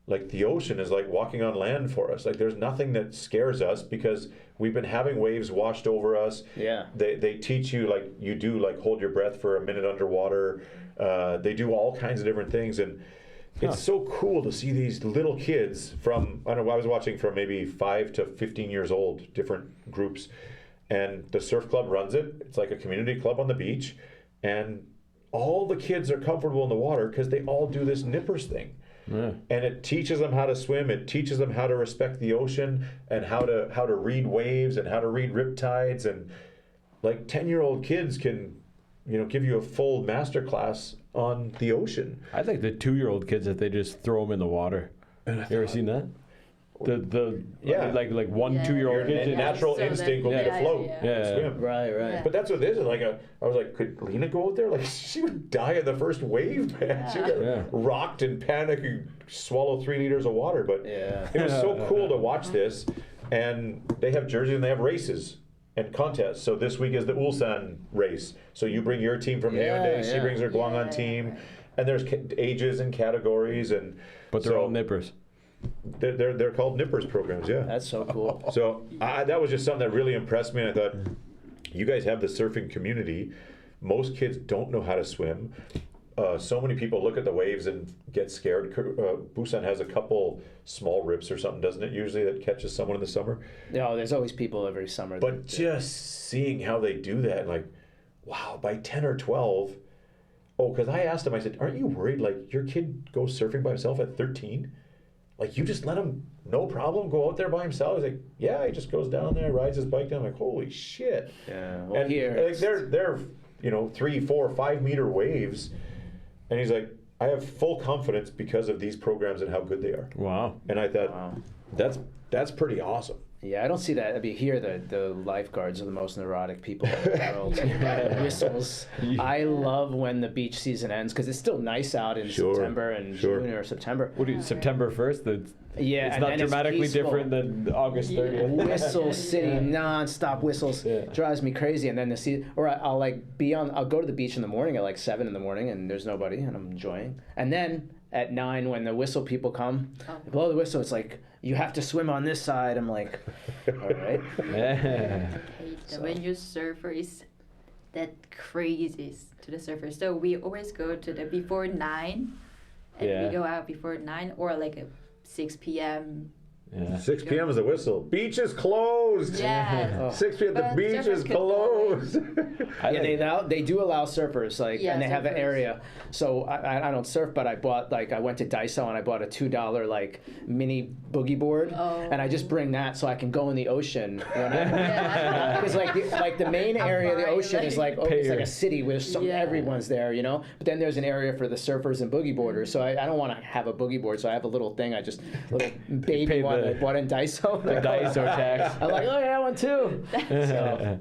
like the ocean is like walking on land for us. Like there's nothing that scares us because we've been having waves washed over us. Yeah. They teach you like you do like hold your breath for a minute underwater. They do all kinds of different things, and it's so cool to see these little kids from, I don't know, I was watching from maybe 5 to 15 years old, different groups, and the surf club runs it. It's like a community club on the beach, and all the kids are comfortable in the water because they all do this nippers thing. Yeah. And it teaches them how to swim. It teaches them how to respect the ocean and how to read waves and how to read riptides. And like 10-year-old kids can, give you a full master class on the ocean. I like the 2-year-old kids that they just throw them in the water. You ever seen that? Like 1-2-year-old Your kids. natural instinct will be to float and swim. Right. But that's what it is. Like I was like, could Lena go out there? Like she would die in the first wave, man. She would get rocked and panic and swallow 3 liters of water. But it was so cool to watch this. And they have jerseys and they have races and contests. So this week is the Ulsan race. So you bring your team from Hyundai, she brings her Guang'an team, and there's ages and categories but they're all nippers. They're called nippers programs, yeah. That's so cool. So that was just something that really impressed me. And I thought, you guys have the surfing community. Most kids don't know how to swim. So many people look at the waves and get scared. Busan has a couple small rips or something, doesn't it, usually, that catches someone in the summer? No, there's always people every summer. But just seeing how they do that, like, wow, by 10 or 12, because I asked him, I said, aren't you worried, like, your kid goes surfing by himself at 13? Like, you just let him, no problem, go out there by himself? He's like, yeah, he just goes down there, rides his bike down. I'm like, holy shit. Yeah, well, and like, they're 3, 4, 5 meter waves. And he's like, I have full confidence because of these programs and how good they are. Wow. And I thought, that's pretty awesome. Yeah, I don't see that. I mean, here the lifeguards are the most neurotic people in the world. Whistles. I love when the beach season ends because it's still nice out in September and June or September. What do you, September 1st? It's not and dramatically different than August 30th. Whistle city, non-stop whistles. Drives me crazy. And then I'll go to the beach in the morning at like 7 in the morning and there's nobody and I'm enjoying. And then at 9 when the whistle people come, they blow the whistle, it's like, you have to swim on this side. I'm like, all right. When your surfer is that crazy to the surfer. So we always go to the before 9 and we go out before 9 or like a 6 p.m. 6 p.m. is the whistle. Beach is closed. Yeah. 6 p.m. The beach is closed. They do allow surfers, and they have an area. So I don't surf, but I went to Daiso and I bought a $2 mini boogie board, and I just bring that so I can go in the ocean. Because the main area of the ocean is it's like a city where everyone's there, But then there's an area for the surfers and boogie boarders. So I don't want to have a boogie board, so I have a little thing. Little baby one. I bought in Daiso. The Daiso tax. I'm like, look at that one too. So,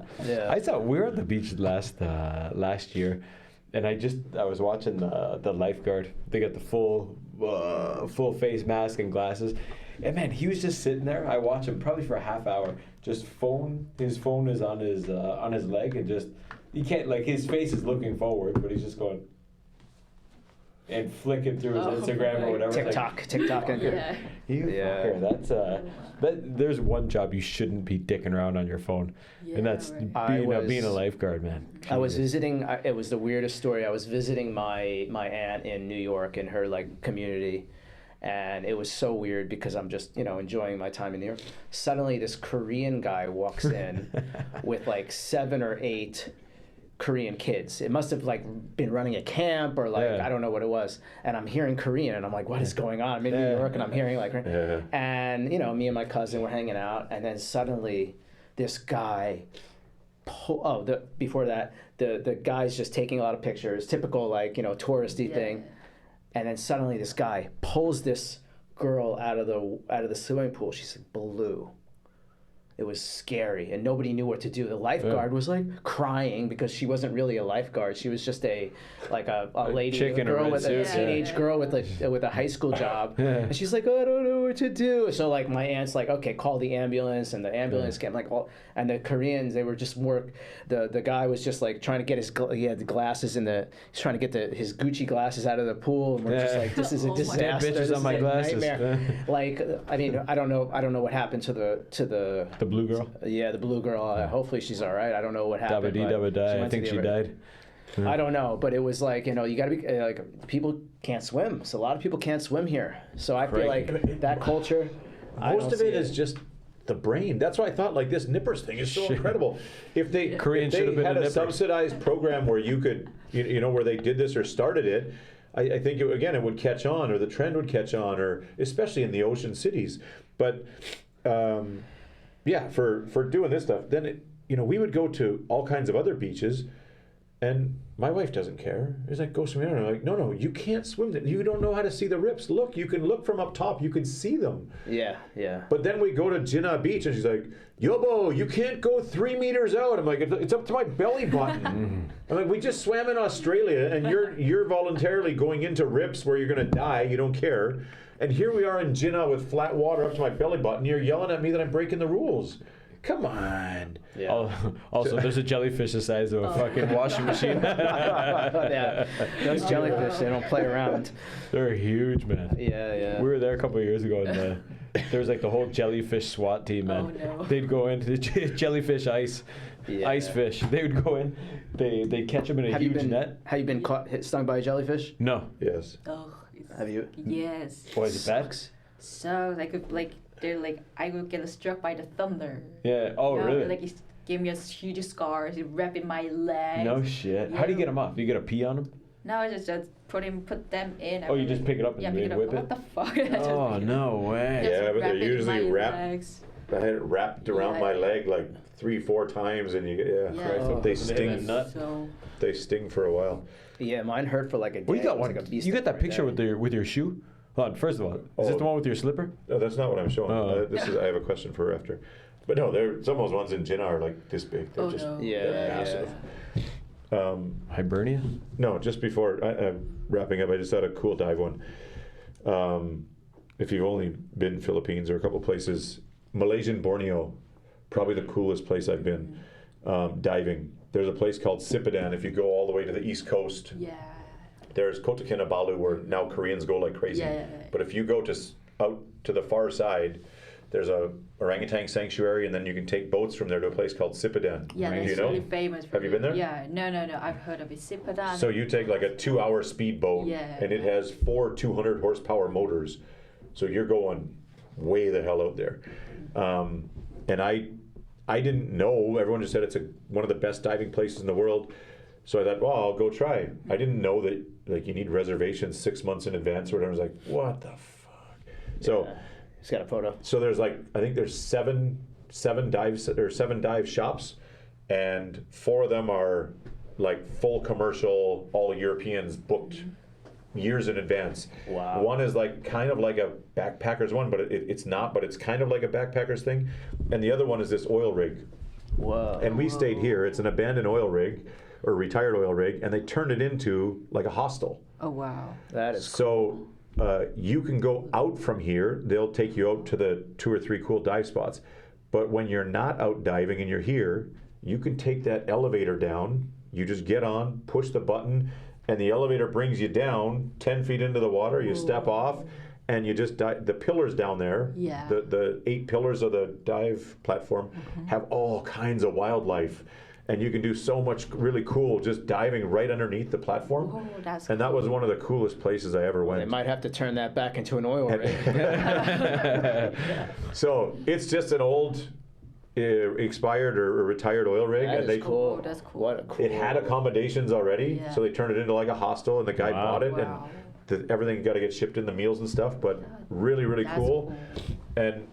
I thought we were at the beach last year, and I was watching the lifeguard. They got the full face mask and glasses, and man, he was just sitting there. I watched him probably for a half hour. His phone is on his leg, and just he can't his face is looking forward, but he's just going. And flicking through his Instagram or whatever. TikTok. You fucker. There's one job you shouldn't be dicking around on your phone, and that's being a lifeguard, man. I was visiting. It was the weirdest story. I was visiting my aunt in New York in her community, and it was so weird because I'm just enjoying my time in New York. Suddenly, this Korean guy walks in with 7 or 8. Korean kids. It must have been running a camp or I don't know what it was. And I'm hearing Korean and I'm like, what is going on? I'm in New York and I'm hearing and me and my cousin were hanging out and then suddenly this guy before that the guy's just taking a lot of pictures, typical touristy thing. And then suddenly this guy pulls this girl out of the swimming pool. She's blue. It was scary, and nobody knew what to do. The lifeguard was like crying because she wasn't really a lifeguard. She was just a lady, chick in a girl red with a suit. teenage girl with a high school job, and she's like, oh, I don't know what to do. So like my aunt's like, okay, call the ambulance, and the ambulance came. Like and the Koreans, they were just more. The guy was just like trying to get he had the glasses he's trying to get his Gucci glasses out of the pool, and we're just like, this is a Oh my disaster. Dead bitches This on is my a glasses. nightmare. Like, I mean, I don't know what happened to the The blue girl. yeah, the blue girl. Hopefully she's all right. I don't know what happened. Dabba-dee, but dabba-die. I went to think the she emer- died. I don't know, but it was like, you got to be like, people can't swim. So a lot of people can't swim here. So I feel Right. like that culture. Most of it is just the brain. That's why I thought like this nippers thing is so Shit. incredible. If they Korean if they should have been had a a nipper. subsidized program where you could where they did this or started it, I think it would catch on, or the trend would catch on, or especially in the ocean cities. But yeah, for doing this stuff, then we would go to all kinds of other beaches, and my wife doesn't care. It's like, go swim here. And I'm like, no, you can't swim there. You don't know how to see the rips. Look, you can look from up top. You can see them. Yeah. But then we go to Jinnah Beach, and she's like, Yobo, you can't go 3 meters out. I'm like, it's up to my belly button. I'm like, we just swam in Australia, and you're voluntarily going into rips where you're going to die. You don't care. And here we are in Jinnah with flat water up to my belly button. You're yelling at me that I'm breaking the rules. Come on. Yeah. Also, there's a jellyfish the size of a fucking washing machine. Yeah. Those jellyfish, they don't play around. They're huge, man. Yeah. We were there a couple of years ago, and there was like the whole jellyfish SWAT team, man. Oh, no. They'd go into the jellyfish ice fish. They would go in. They'd catch them in a huge net. Have you been stung by a jellyfish? No. Yes. Oh, Have you? yes. Why is it bad? So they're like, I would get struck by the thunder. Yeah. Oh, really? Like it gave me a huge scar. It wrapped in my leg. No shit. How do you get them off? Do you get a pee on them? No, I just put them in. Oh, you just pick it up and pick it up. whip it? What the fuck? I just Oh, pick it no way. Just Yeah, but wrap they're it in usually my wrapped. legs. I had it wrapped around my leg like 3-4 times, and Yeah. they Oh, sting. nut. So They sting for a while. Yeah, mine hurt for like a day. Well, you got It was one. like a bee You got sting that every picture day. with your shoe. Hold on. First of all, is this the one with your slipper? No, that's not what I'm showing. Oh. I have a question for her after. But no, some of those ones in Jinnah are like this big. They're just no. they're Yeah. massive. Hibernia? No, just before wrapping up, I just had a cool dive one. If you've only been in Philippines or a couple places, Malaysian Borneo, probably the coolest place I've been diving. There's a place called Sipadan. If you go all the way to the east coast, yeah. there's Kota Kinabalu, where now Koreans go like crazy. Yeah. But if you go out to the far side, there's a orangutan sanctuary, and then you can take boats from there to a place called Sipadan. Yeah, Do that's you know? really famous. Have you been there? Yeah, no. I've heard of it. Sipadan. So you take like a 2-hour speedboat, Yeah. and it has 4 200 horsepower motors. So you're going way the hell out there. And I didn't know. Everyone just said it's one of the best diving places in the world. So I thought, well, I'll go try. I didn't know that like you need reservations 6 months in advance or whatever. I was like, what the fuck? So. He's got a photo. So there's I think there's seven dive shops, and 4 of them are like full commercial, all Europeans booked years in advance. Wow. One is kind of like a backpackers one, but it's not, but it's kind of like a backpackers thing. And the other one is this oil rig. Whoa. And we stayed here. It's an abandoned oil rig or retired oil rig, and they turned it into like a hostel. Oh wow. That is So you can go out from here. They'll take you out to the 2 or 3 cool dive spots. But when you're not out diving and you're here, you can take that elevator down. You just get on, push the button, and the elevator brings you down 10 feet into the water. You step off, and you just dive. The pillars down there, Yeah. the 8 pillars of the dive platform, have all kinds of wildlife. And you can do so much really cool just diving right underneath the platform. Oh, that's And that was one of the coolest places I ever went. They might have to turn that back into an oil rig. So it's just an old, expired or retired oil rig, That and is cool. Oh, that's cool. What a cool. it had accommodations already, Yeah. so they turned it into like a hostel, and the guy Wow. bought it, Wow. and everything got to get shipped in, the meals and stuff. But really, really That's cool. And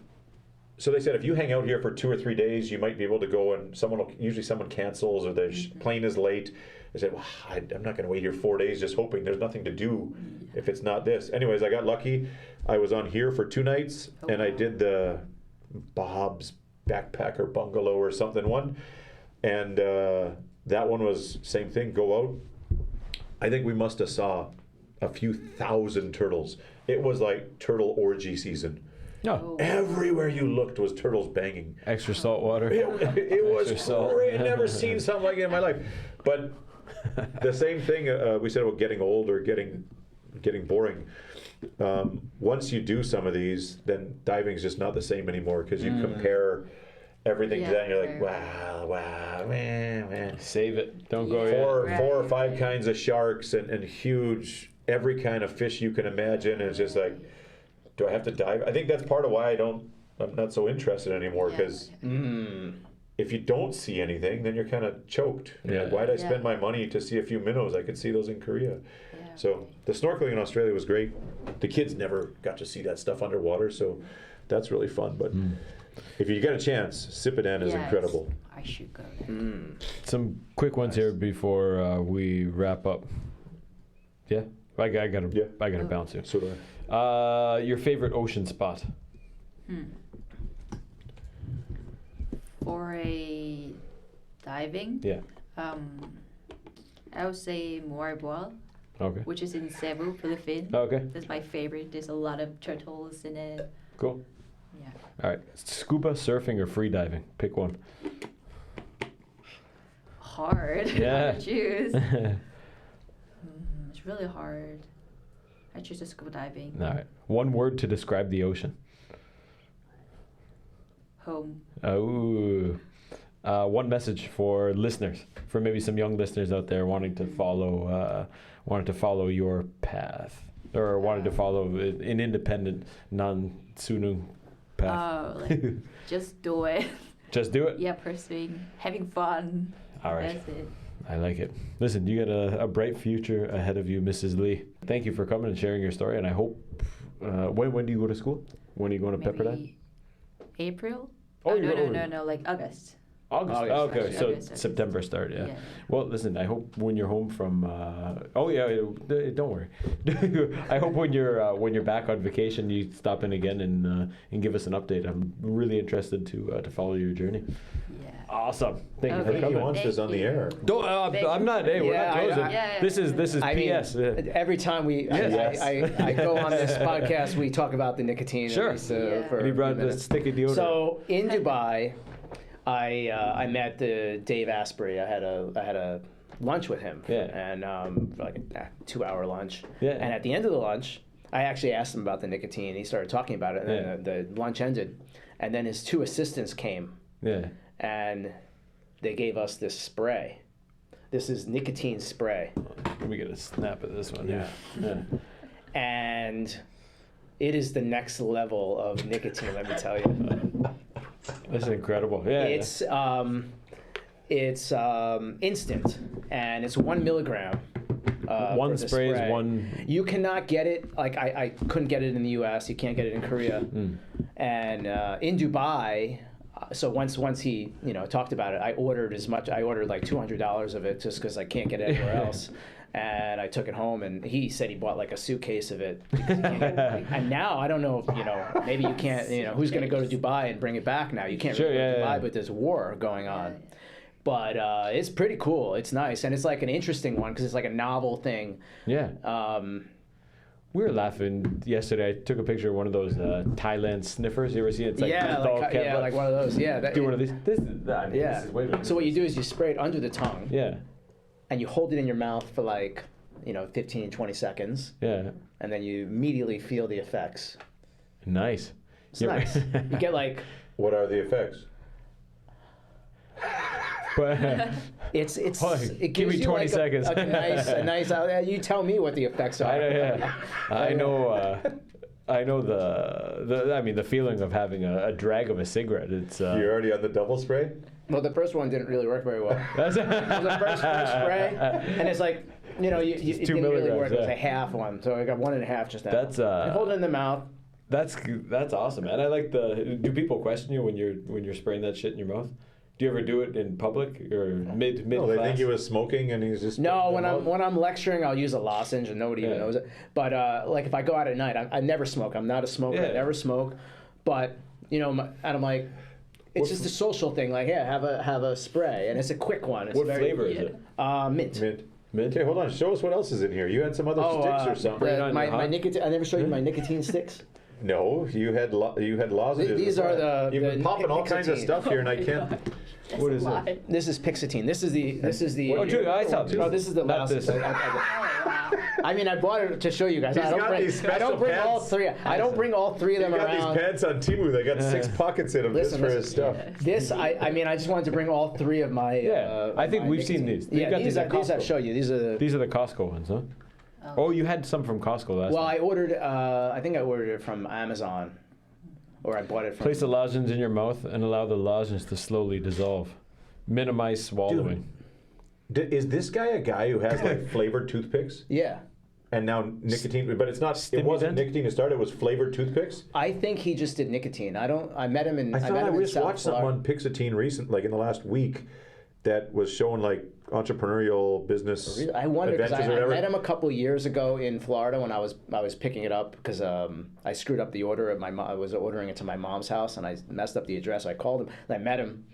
so they said if you hang out here for 2 or 3 days, you might be able to go, and usually someone cancels or the plane is late. I said, well, I'm not going to wait here 4 days just hoping there's nothing to do if it's not this. Anyways, I got lucky. I was on here for 2 nights, and I did the Bob's backpacker bungalow or something. And that one was same thing. Go out. I think we must have saw a few thousand turtles. It was like turtle orgy season. No. Everywhere you looked was turtles banging. Extra salt water. It was salt. great. I'd never seen something like it in my life. But the same thing we said about getting old or getting boring. Once you do some of these, then diving's just not the same anymore because you compare everything to that, and you're like, wow, man. Save it. Don't go yet. 4 or 5 kinds of sharks and huge, every kind of fish you can imagine. And it's just like, do I have to dive? I think that's part of why I'm not so interested anymore, because if you don't see anything, then you're kind of choked. Yeah. Like, why did I spend my money to see a few minnows? I could see those in Korea. Yeah. So the snorkeling in Australia was great. The kids never got to see that stuff underwater, so that's really fun. But if you get a chance, Sipadan is incredible. I should go there. Some quick ones here before we wrap up. Yeah, I gotta bounce here. So do I. Your favorite ocean spot? For a diving, Yeah. I would say Moarboal, Okay. which is in Cebu, Philippines. Okay. That's my favorite. There's a lot of turtles in it. Cool. Yeah. All right. Scuba, surfing, or free diving? Pick one. Hard. Yeah. to choose. It's really hard. I choose the scuba diving. All right. One word to describe the ocean. Home. Oh. One message for listeners, for maybe some young listeners out there wanting to follow your path, or wanted to follow an independent, non-sunung path. Oh, like, just do it. Just do it. Yeah, pursuing, having fun. All right. That's it. I like it. Listen, you got a bright future ahead of you, Mrs. Lee. Thank you for coming and sharing your story. And I hope. When do you go to school? When are you going to Maybe Pepperdine? April? Oh, no, like August. August. August, Okay, actually. so August. September start. Yeah. Yeah. Well, listen. I hope when you're home from. Don't worry. I hope when you're back on vacation, you stop in again and give us an update. I'm really interested to follow your journey. Yeah. Awesome. Thank you Okay. for I think he coming. wants this on the air. Don't, I'm not. Hey, we're not closing. Yeah. This is I mean, PS. every time I go on this podcast, we talk about the nicotine. Sure. At least, Yeah. for And he a brought few the minutes. sticky deodorant. So in Dubai, I met Dave Asprey. I had a lunch with him. Yeah. And like a 2-hour lunch. Yeah. And at the end of the lunch, I actually asked him about the nicotine. He started talking about it, and Yeah. then the lunch ended. And then his 2 assistants came, Yeah. and they gave us this spray. This is nicotine spray. Let me get a snap of this one. Yeah. And it is the next level of nicotine, let me tell you. That's incredible. Yeah. It's instant, and it's 1 milligram. One for the spray is one. You cannot get it. Like I couldn't get it in the U.S. You can't get it in Korea, and in Dubai. So once he talked about it, I ordered as much. I ordered like $200 of it just because I can't get it anywhere else. And I took it home, and he said he bought like a suitcase of it. And now I don't know if maybe you can't. Who's going to go to Dubai and bring it back now? You can't really go to Dubai, but there's war going on. But it's pretty cool. It's nice, and it's like an interesting one because it's like a novel thing. Yeah. We were laughing yesterday. I took a picture of one of those Thailand sniffers. You ever see it? It's like like one of those. Yeah, do one of these. This is way better. So what you do is you spray it under the tongue. Yeah. And you hold it in your mouth for like 15, 20 seconds. Yeah. And then you immediately feel the effects. Nice. It's nice. You get like. What are the effects? But it give me 20 seconds. a nice. You tell me what the effects are. I know. I know the feeling of having a drag of a cigarette. It's. You're already on the double spray? Well, the first one didn't really work very well. It was the first spray, and it's like it 2 didn't really work. milligrams, It was a half one, so I got 1.5 just now. That's You hold it in the mouth. That's awesome, man. I like do people question you when you're spraying that shit in your mouth? Do you ever do it in public or mid No, class? they think he was smoking and he's just. No, when I'm lecturing, I'll use a lozenge and nobody even knows it. But like if I go out at night, I never smoke. I'm not a smoker. I never smoke. But and I'm like, It's just a social thing. Like, yeah, have a spray, and it's a quick one. It's What flavor is it? Mint. Mint. Okay, hold on. Show us what else is in here. You had some other sticks or something. My nicotine. I never showed you my nicotine sticks. No, you had lozenges. These are the. You've been popping all kinds of Pixatine. stuff here, and I can't. What is it? This is Pixatine. This is the. Oh, dude, I saw this. Oh, this is the Not last. this. I mean, I bought it to show you guys. He's got these special bring all pants. three. I don't bring all three of them You got around. these pants on Temu. They got 6 pockets in them just for his stuff. This, I mean, I just wanted to bring all three of my. I think my we've seen nicotine. these. They've Yeah, got these these at I've Costco. showed you. These are. These are the Costco ones, huh? Oh, you had some from Costco last Well, time. I ordered. I think I ordered it from Amazon, or I bought it from. Place the lozenge in your mouth and allow the lozenge to slowly dissolve. Minimize swallowing. Is this guy a guy who has like flavored toothpicks? Yeah. And now nicotine, but it's not. It wasn't Stimulant? nicotine to start. It was flavored toothpicks. I think he just did nicotine. I met him in. I thought met I him in just South watched something Florida. on Pixatine recent, like in the last week, that was showing like entrepreneurial business I wonder because adventures or I whatever. met him a couple years ago in Florida when I was picking it up because I screwed up the order at my mom. I was ordering it to my mom's house and I messed up the address. I called him and I met him,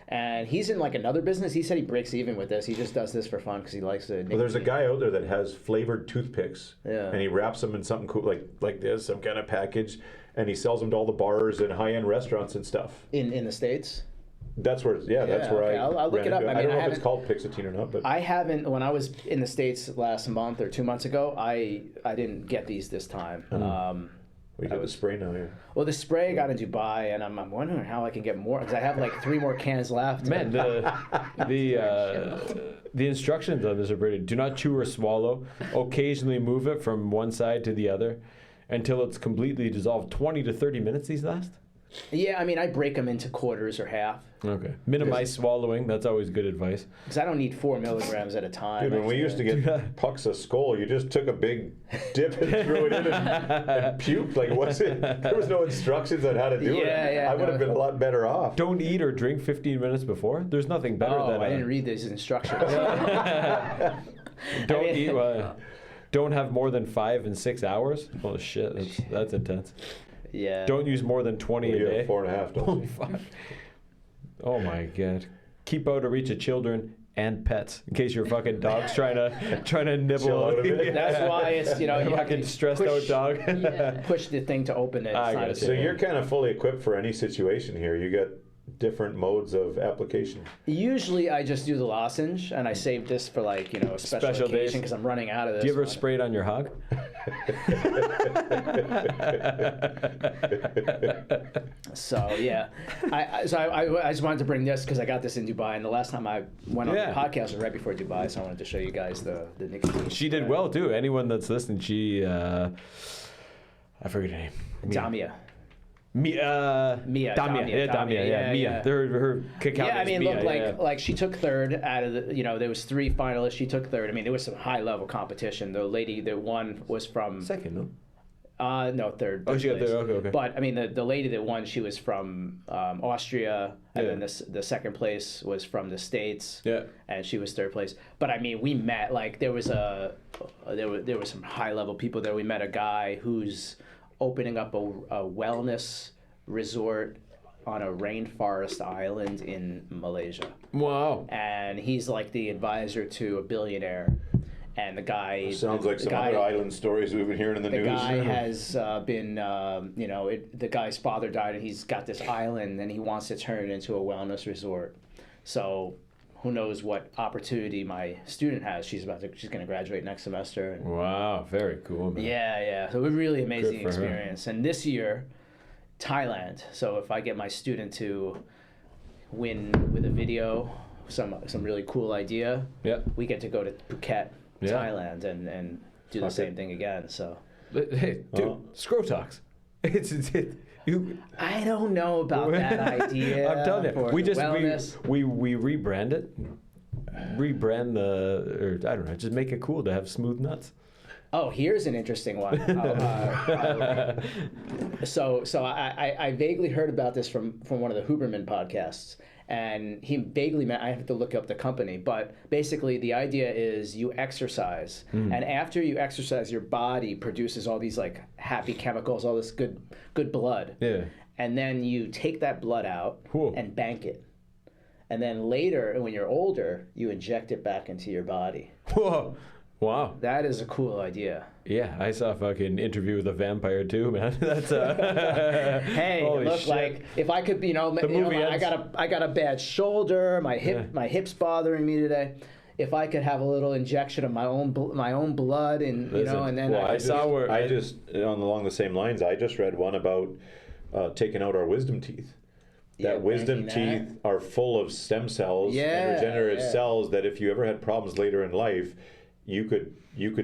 and he's in like another business. He said he breaks even with this. He just does this for fun because he likes it. Well, there's a guy out there that has flavored toothpicks, Yeah. and he wraps them in something cool like this, some kind of package, and he sells them to all the bars and high-end restaurants and stuff. in the States. That's where, that's where okay. I. I'll look ran it up. into I mean, don't know I if it's called Pixatine or not, but I haven't. When I was in the States last month or 2 months ago, I didn't get these this time. we got the spray now here. Well, the spray I got in Dubai, and I'm wondering how I can get more because I have like 3 more cans left. Man, the instructions on this are pretty. Do not chew or swallow. Occasionally move it from one side to the other until it's completely dissolved. 20 to 30 minutes these last? Yeah, I mean, I break them into quarters or half Okay. Minimize swallowing. That's always good advice. because I don't need 4 milligrams at a time. Dude, when we used to get pucks of skull, you just took a big dip and threw it in and puked. Like, was it? There was no instructions on how to do it. Yeah, I would have been a lot better off. Don't eat or drink 15 minutes before. There's nothing better than I didn't read these instructions. Don't eat. Don't have more than 5 and 6 hours. Oh shit, that's intense. Yeah. Don't use more than 20 You a day. have 4.5, don't you? Fuck. Oh my god. Keep out of reach of children and pets in case your fucking dog's trying to nibble. Chill out a bit. That's why it's you have fucking to stressed push, out dog. push the thing to open it. I It's not get as you. So simple. you're kind of fully equipped for any situation here. You got different modes of application. Usually I just do the lozenge and I save this for like a special Special days. occasion because I'm running out of this. Do you ever one. spray it on your hog? So yeah, I just wanted to bring this because I got this in Dubai, and the last time I went on the podcast was right before Dubai, so I wanted to show you guys the nicotine. She did well too. Anyone that's listening, she I forget her name. Damia. Damia. Mia. Mia. Her cacao Yeah, I is mean, Mia, look, like she took third out of the, there was 3 finalists. She took third. I mean, there was some high level competition. The lady that won was from second, no? no, third. Oh, she got place. third. Okay. But I mean, the lady that won, she was from Austria, and then the second place was from the States. Yeah. And she was third place. But I mean, we met like there was there were some high level people there. We met a guy who's opening up a wellness resort on a rainforest island in Malaysia. Wow. And he's like the advisor to a billionaire. And the guy Sounds like some other island stories we've been hearing in the news. The guy has been, the guy's father died, and he's got this island, and he wants to turn it into a wellness resort. So, who knows what opportunity my student has? She's going to graduate next semester. And Wow, very cool, man. yeah. So, a really amazing Good for her. experience. And this year, Thailand. So, if I get my student to win with a video, some really cool idea, we get to go to Phuket. Thailand and do the same thing again. So, hey, dude, Scrotox. I don't know about that idea. I'm telling you, wellness. we rebrand it, I don't know, just make it cool to have smooth nuts. Oh, here's an interesting one. So I vaguely heard about this from one of the Huberman podcasts, and he vaguely I have to look up the company, but basically the idea is you exercise, and after you exercise, your body produces all these like happy chemicals, all this good blood. Yeah. and then you take that blood out Whoa. and bank it. And then later, when you're older, you inject it back into your body. Whoa. Wow. That is a cool idea. Yeah, I saw a fucking Interview with a Vampire too, man. That's Hey, holy look, shit. like if I could, movie I ends. got a bad shoulder, my hip's bothering me today. If I could have a little injection of my own blood, and Listen, and then Well, I could, I just along the same lines. I just read one about taking out our wisdom teeth. Yeah, That wisdom banking teeth are full of stem cells Yeah, and regenerative yeah. cells that if you ever had problems later in life, you could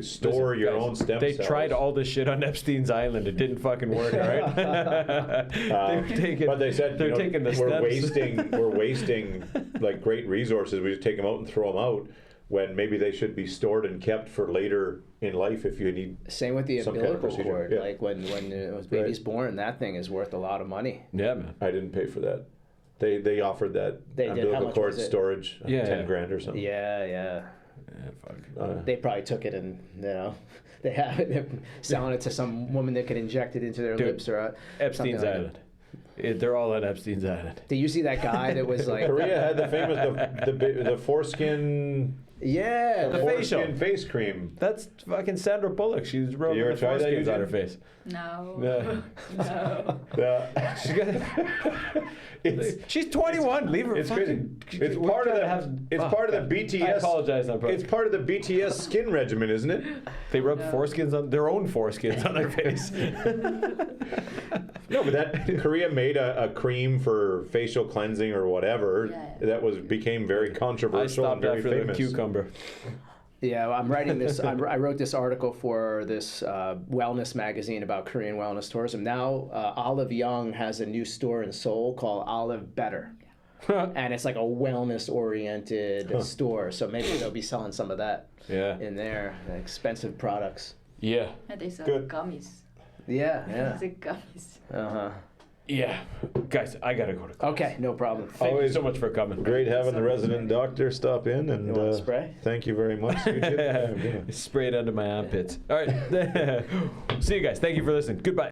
store Listen, your guys, own stem they cells. tried all this shit on Epstein's Island. It didn't fucking work, all right? They were taking, But they said they're taking the we're stems. we're wasting like great resources. We just take them out and throw them out when maybe they should be stored and kept for later in life if you need. same with the some kind of umbilical procedure, cord. yeah. Like when a baby's born, that thing is worth a lot of money. Yeah, man. I didn't pay for that. They offered that They did. How umbilical much cord was it? storage, Yeah, 10 yeah. grand or something. Yeah. Yeah, fuck. They probably took it and they have it, they're selling it to some woman that could inject it into their Dude, lips or Epstein's something like Island. They're all on Epstein's Island. Did you see that guy that was like Korea had the famous the foreskin Yeah, The foreskin facial. face cream. That's fucking Sandra Bullock. She's rubbing You ever the tried that, foreskins on Yujin? her face. No. Yeah. No. Yeah. She's got- It's She's 21. Leave her. it's crazy. fucking, It's we're part of trying the to have- it's oh, part of the God. BTS. I apologize, I'm It's part of the BTS skin regimen, isn't it? They rub No. foreskins on their own foreskins on their face. No, but that Korea made a cream for facial cleansing or whatever Yeah. that became very I controversial and stopped very after famous. the cucumber. Yeah, I'm writing this. I wrote this article for this wellness magazine about Korean wellness tourism. Now, Olive Young has a new store in Seoul called Olive Better. And it's like a wellness-oriented store. So maybe they'll be selling some of that Yeah. in there, the expensive products. Yeah. And they sell Good. gummies. Yeah, It's yeah. a gummies. Uh-huh. Yeah. Guys, I gotta go to class. Okay, no problem. Thank you Always so much for coming. Great having the resident doctor stop in and You want a spray? thank you very much. You did. Yeah. Spray it under my armpits. All right. See you guys. Thank you for listening. Goodbye.